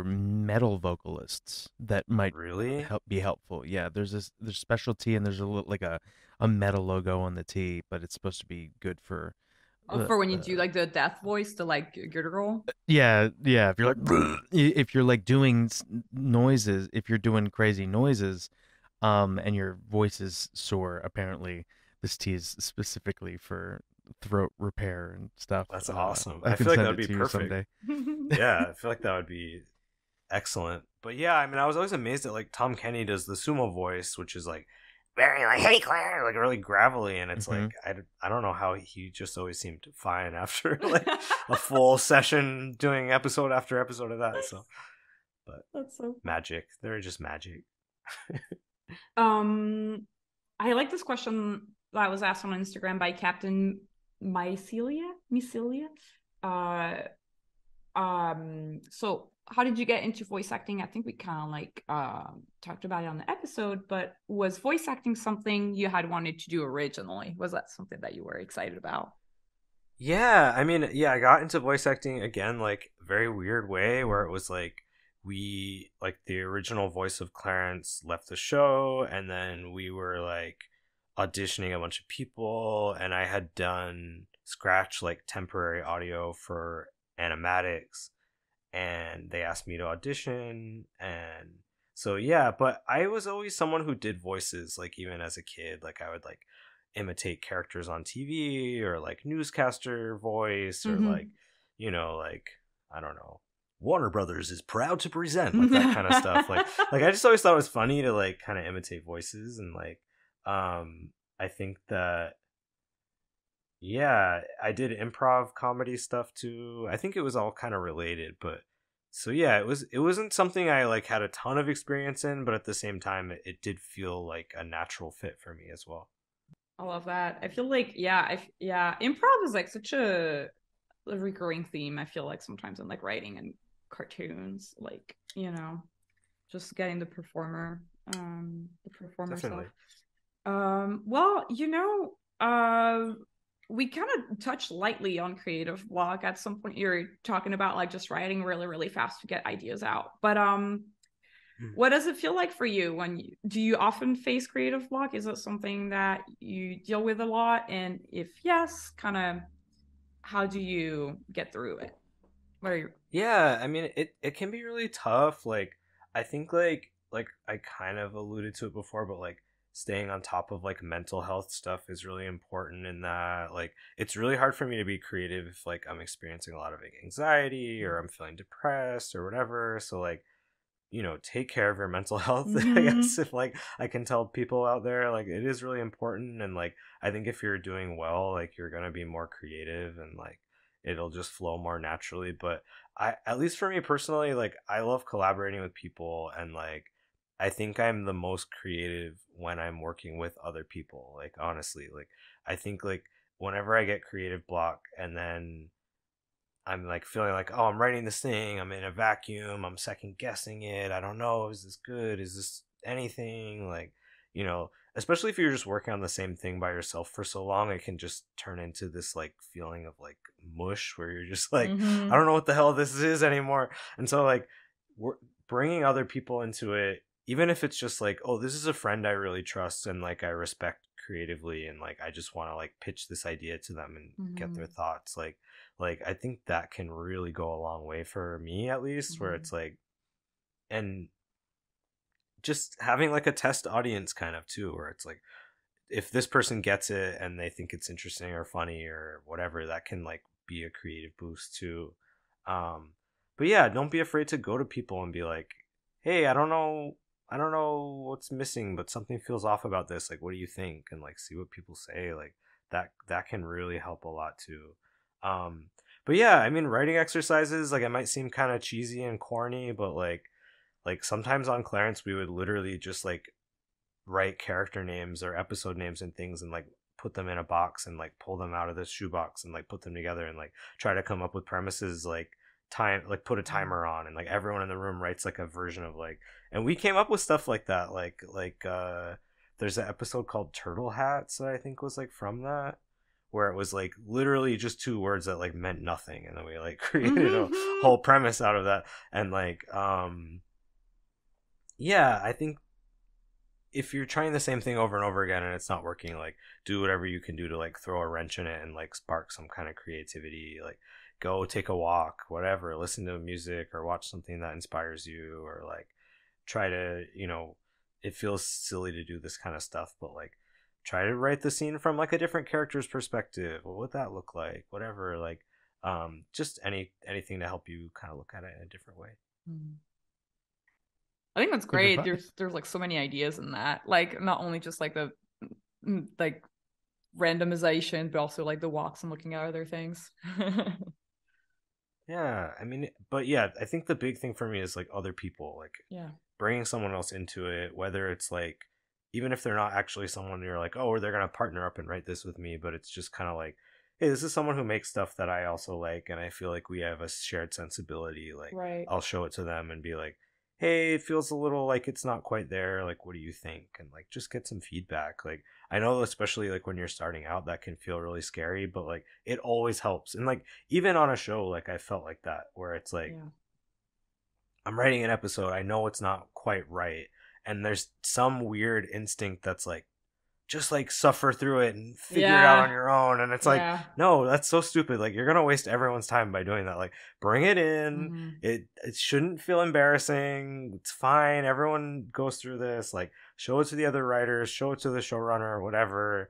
metal vocalists that might really. be helpful. Yeah, there's special tea and there's a little like a metal logo on the tea, but it's supposed to be good for For when you do like the death voice to like guttural. Yeah, yeah. If you're like, if you're like doing noises, if you're doing crazy noises, and your voice is sore, apparently this tea is specifically for throat repair and stuff. That's awesome. I I can feel like that send would it be to you perfect. someday. Yeah, I feel like that would be excellent. But yeah, I mean, I was always amazed at like Tom Kenny does the sumo voice, which is like very like hey Claire, like really gravelly, and it's Hmm. like I don't know how he just always seemed fine after like a full session doing episode after episode of that. So, but That's so fun. magic, they're just magic. Um, I like this question that was asked on Instagram by Captain Mycelia. Mycelia. Uh, so how did you get into voice acting? I think we kind of like talked about it on the episode, but was voice acting something you had wanted to do originally? Was that something that you were excited about? Yeah, I mean, yeah, I got into voice acting again, like very weird way where it was like we like the original voice of Clarence left the show, and then we were like auditioning a bunch of people, and I had done scratch like temporary audio for animatics, and they asked me to audition, and so yeah, but I was always someone who did voices, like even as a kid, like I would like imitate characters on TV or like newscaster voice or like Mm-hmm. like I don't know, Warner Brothers is proud to present, like that kind of stuff. Like I just always thought it was funny to like kind of imitate voices, and like I think that yeah, I did improv comedy stuff too. I think it was all kind of related, but so yeah, it wasn't something I like had a ton of experience in, but at the same time it did feel like a natural fit for me as well. I love that. I feel like yeah, improv is like such a recurring theme. I feel like sometimes in like writing and cartoons, like just getting the performer self. Definitely. Well, we kind of touched lightly on creative block at some point. You're talking about like just writing really, really fast to get ideas out. But Hmm. what does it feel like for you do you often face creative block? Is it something that you deal with a lot? And if yes, kind of how do you get through it? What are your Yeah, I mean it can be really tough. Like I think like I kind of alluded to it before, but like staying on top of like mental health stuff is really important in that like it's really hard for me to be creative if like I'm experiencing a lot of like, anxiety or I'm feeling depressed or whatever. So like take care of your mental health. I mm-hmm. guess if like I can tell people out there, like it is really important, and like I think if you're doing well, like you're gonna be more creative and like it'll just flow more naturally. But I, at least for me personally, like I love collaborating with people, and like I think I'm the most creative when I'm working with other people. Like honestly, like I think like whenever I get creative block and then I'm like feeling like, oh, I'm writing this thing. I'm in a vacuum. I'm second guessing it. I don't know. Is this good? Is this anything? Like, especially if you're just working on the same thing by yourself for so long, it can just turn into this like feeling of like mush where you're just like, I Mm-hmm. don't know what the hell this is anymore. And so, like, we're bringing other people into it, even if it's just like, oh, this is a friend I really trust and like I respect creatively, and like I just want to like pitch this idea to them and get Mm-hmm. their thoughts. Like I think that can really go a long way for me at least, where Mm-hmm. it's like, and just having like a test audience kind of too, where it's like if this person gets it and they think it's interesting or funny or whatever, that can like be a creative boost too. um but yeah, don't be afraid to go to people and be like, hey, I don't know what's missing, but something feels off about this, like what do you think, and like see what people say. Like that can really help a lot too. um but yeah, I mean, writing exercises, like it might seem kind of cheesy and corny, but like sometimes on Clarence we would literally just like write character names or episode names and things and like put them in a box and like pull them out of the shoebox and like put them together and like try to come up with premises, like time, like put a timer on, and like everyone in the room writes like a version of like, and we came up with stuff like that, like there's an episode called Turtle Hats that I think was like from that, where it was like literally just two words that like meant nothing, and then we like created a Mm-hmm. whole premise out of that. And like yeah, I think if you're trying the same thing over and over again and it's not working, like do whatever you can do to like throw a wrench in it and like spark some kind of creativity. Like go take a walk, whatever, listen to music or watch something that inspires you, or like try to, it feels silly to do this kind of stuff, but like try to write the scene from like a different character's perspective. What would that look like? Whatever, like just anything to help you kind of look at it in a different way. Mm. I think that's Good great. advice. There's like so many ideas in that. Like not only just like the like randomization, but also like the walks and looking at other things. Yeah, I mean, but yeah, I think the big thing for me is like other people, like Yeah. bringing someone else into it, whether it's like, even if they're not actually someone you're like, oh, they're gonna partner up and write this with me, but it's just kind of like, hey, this is someone who makes stuff that I also like, and I feel like we have a shared sensibility. Like, Right. I'll show it to them and be like, hey, it feels a little like it's not quite there. Like, what do you think? And like, just get some feedback. Like, I know, especially like when you're starting out, that can feel really scary, but like, it always helps. And like, even on a show, like, I felt like that, where it's like, Yeah. I'm writing an episode, I know it's not quite right, and there's some weird instinct that's like, just like suffer through it and figure it out on Yeah. your own. And it's like, Yeah. no, that's so stupid. Like, you're gonna waste everyone's time by doing that. Like, bring it in. Mm-hmm. It shouldn't feel embarrassing. It's fine. Everyone goes through this. Like, show it to the other writers, show it to the showrunner, whatever.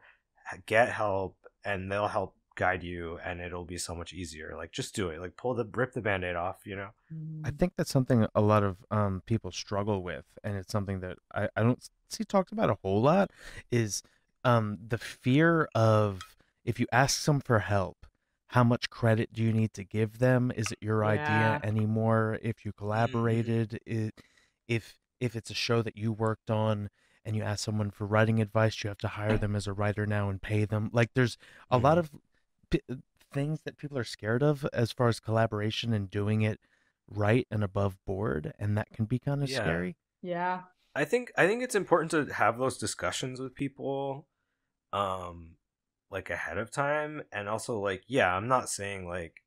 Get help, and they'll help guide you, and it'll be so much easier. Like, just do it. Like, rip the band-aid off. I Mm. think that's something a lot of people struggle with, and it's something that I don't see talked about a whole lot, is the fear of, if you ask them for help, how much credit do you need to give them? Is it your idea Yeah. anymore? If you Mm-hmm. collaborated, if it's a show that you worked on and you ask someone for writing advice, you have to hire them as a writer now and pay them. Like there's a lot Mm-hmm. of p- things that people are scared of as far as collaboration and doing it right and above board, and that can be kind of Yeah. scary. Yeah. I think it's important to have those discussions with people, um like ahead of time. And also, like, yeah, I'm not saying like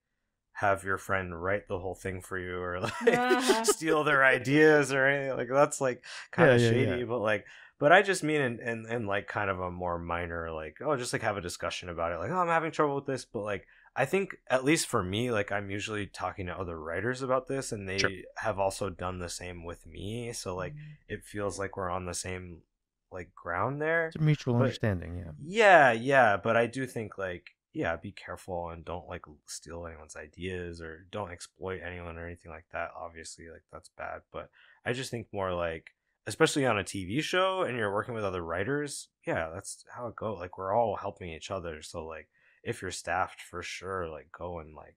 have your friend write the whole thing for you, or like steal their ideas or anything. Like, that's like kind Yeah, of yeah, yeah. shady. But like, but I just mean in like kind of a more minor, like, oh, just like have a discussion about it, like, oh, I'm having trouble with this. But like, I think, at least for me, like, I'm usually talking to other writers about this, and Sure. they have also done the same with me, so like Mm. it feels like we're on the same like ground there. It's a mutual But understanding, yeah. yeah, yeah, but I do think, like, yeah, be careful and don't like steal anyone's ideas or don't exploit anyone or anything like that. Obviously, like, that's bad. But I just think more like, especially on a TV show and you're working with other writers, yeah, that's how it goes. Like, we're all helping each other. So like, if you're staffed, for sure, like, go and like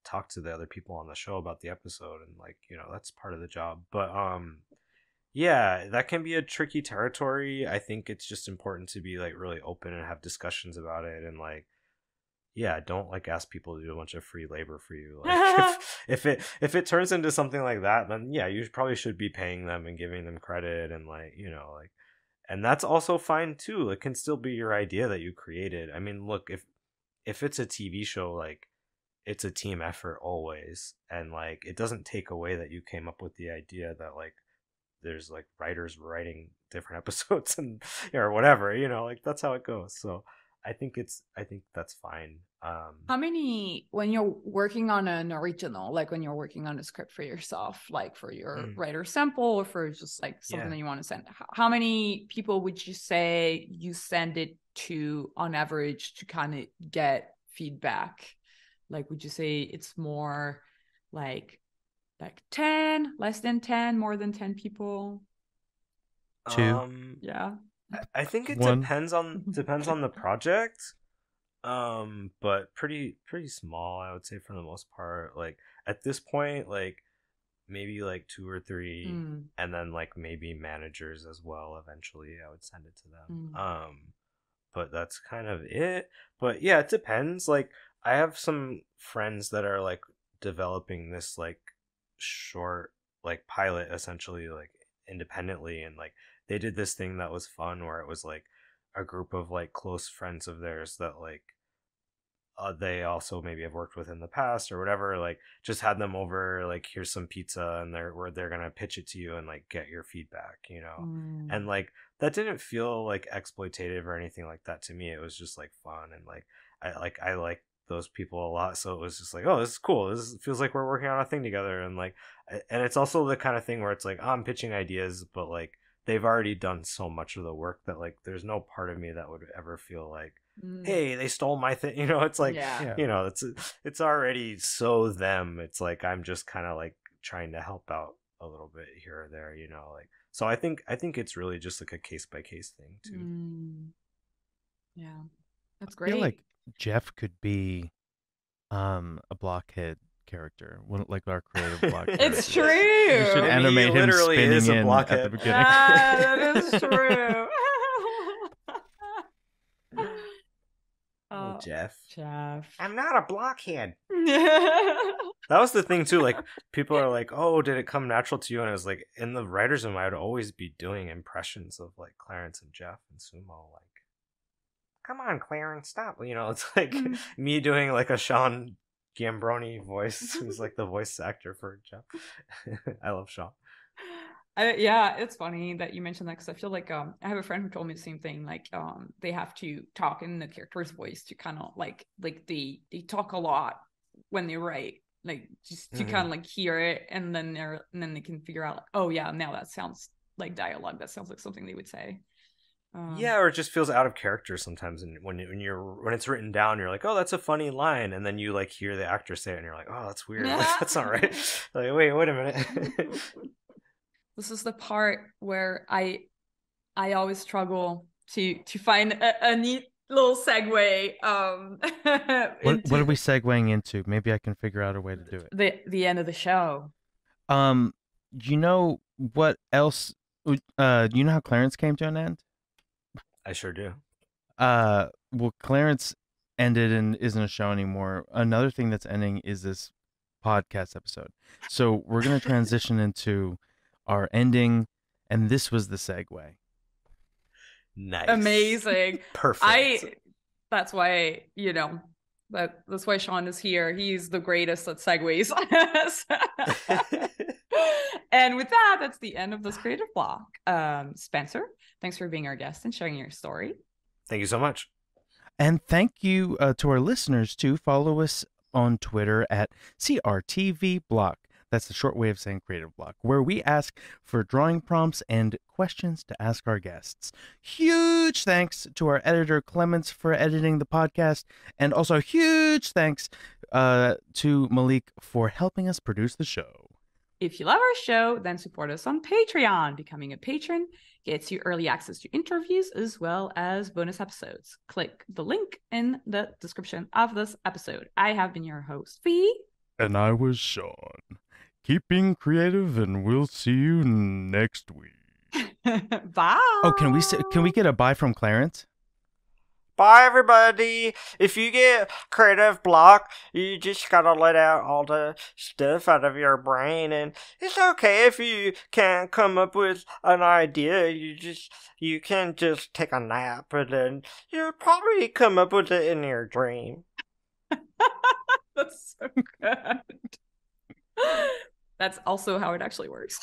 talk to the other people on the show about the episode, and like, that's part of the job. But yeah, that can be a tricky territory. I think it's just important to be like really open and have discussions about it, and like, yeah, don't like ask people to do a bunch of free labor for you. Like, if it turns into something like that, then yeah, you probably should be paying them and giving them credit, and like, like, and that's also fine too. It can still be your idea that you created. I mean, look, if it's a TV show, like, it's a team effort always, and like, it doesn't take away that you came up with the idea, that like there's like writers writing different episodes, and or whatever, like, that's how it goes. So I think that's fine. How many, when you're working on an original, like when you're working on a script for yourself, like for your mm, writer sample or for just like something yeah. that you want to send, how many people would you say you send it to on average to kind of get feedback? Like, would you say it's more like 10, less than 10, more than 10 people? Two, um Yeah. I think it one. depends on the project. But pretty small, I would say, for the most part. Like, at this point, like, maybe like two or three, Mm, and then like maybe managers as well. Eventually, I would send it to them. mm, But that's kind of it. But yeah, it depends. Like, I have some friends that are like developing this like short, like, pilot, essentially, like, independently, and like they did this thing that was fun, where it was like a group of like close friends of theirs that like they also maybe have worked with in the past or whatever, like just had them over, like here's some pizza, and they're gonna pitch it to you and like get your feedback, and like that didn't feel like exploitative or anything like that to me. It was just like fun, and like I like those people a lot, so it was just like, oh, this is cool, this feels like we're working on a thing together. And like and it's also the kind of thing where it's like, oh, I'm pitching ideas, but like they've already done so much of the work that like there's no part of me that would ever feel like, hey, they stole my thing. It's like, Yeah. it's already so them. It's like I'm just kind of like trying to help out a little bit here or there, like. So I think it's really just like a case by case thing too. Yeah, that's I feel great. like Jeff could be a blockhead character, like our creative blockhead. It's true. You should animate him literally spinning is a in at the blockhead. beginning. That is true. Oh, Jeff. I'm not a blockhead. That was the thing too. Like people are like, "Oh, did it come natural to you?" And it was like in the writers' room, I would always be doing impressions of like Clarence and Jeff and Sumo. Like, come on, Clarence, stop! It's like me doing like a Sean Gambroni voice, who's like the voice actor for Jeff. I love Sean. Yeah, it's funny that you mentioned that, because I feel like I have a friend who told me the same thing. Like they have to talk in the character's voice to kind of like they talk a lot when they write, like just to kind of like hear it, and then they can figure out like, oh yeah, now that sounds like dialogue, that sounds like something they would say. Yeah, or it just feels out of character sometimes, and when it's written down, you're like, oh, that's a funny line, and then you like hear the actor say it, and you're like, oh, that's weird. Like, that's not right. Like, wait a minute. This is the part where I always struggle to find a neat little segue. What are we segueing into? Maybe I can figure out a way to do it. The end of the show. You know what else? You know how Clarence came to an end? I sure do. Well, Clarence ended and isn't a show anymore. Another thing that's ending is this podcast episode. So we're gonna transition into our ending, and this was the segue. Nice. Amazing. Perfect. That's why, that's why Sean is here. He's the greatest at segues. And with that, that's the end of this creative block. Spencer, thanks for being our guest and sharing your story. Thank you so much. And thank you to our listeners too. Follow us on Twitter at CRTVBlock. That's the short way of saying creative block, where we ask for drawing prompts and questions to ask our guests. Huge thanks to our editor, Clements, for editing the podcast. And also huge thanks to Malik for helping us produce the show. If you love our show, then support us on Patreon. Becoming a patron gets you early access to interviews as well as bonus episodes. Click the link in the description of this episode. I have been your host, Fee. And I was Sean. Keep being creative, and we'll see you next week. Bye. Oh, can we get a bye from Clarence? Bye, everybody. If you get creative block, you just gotta let out all the stuff out of your brain, and it's okay if you can't come up with an idea. You can just take a nap, and then you'll probably come up with it in your dream. That's so good. That's also how it actually works.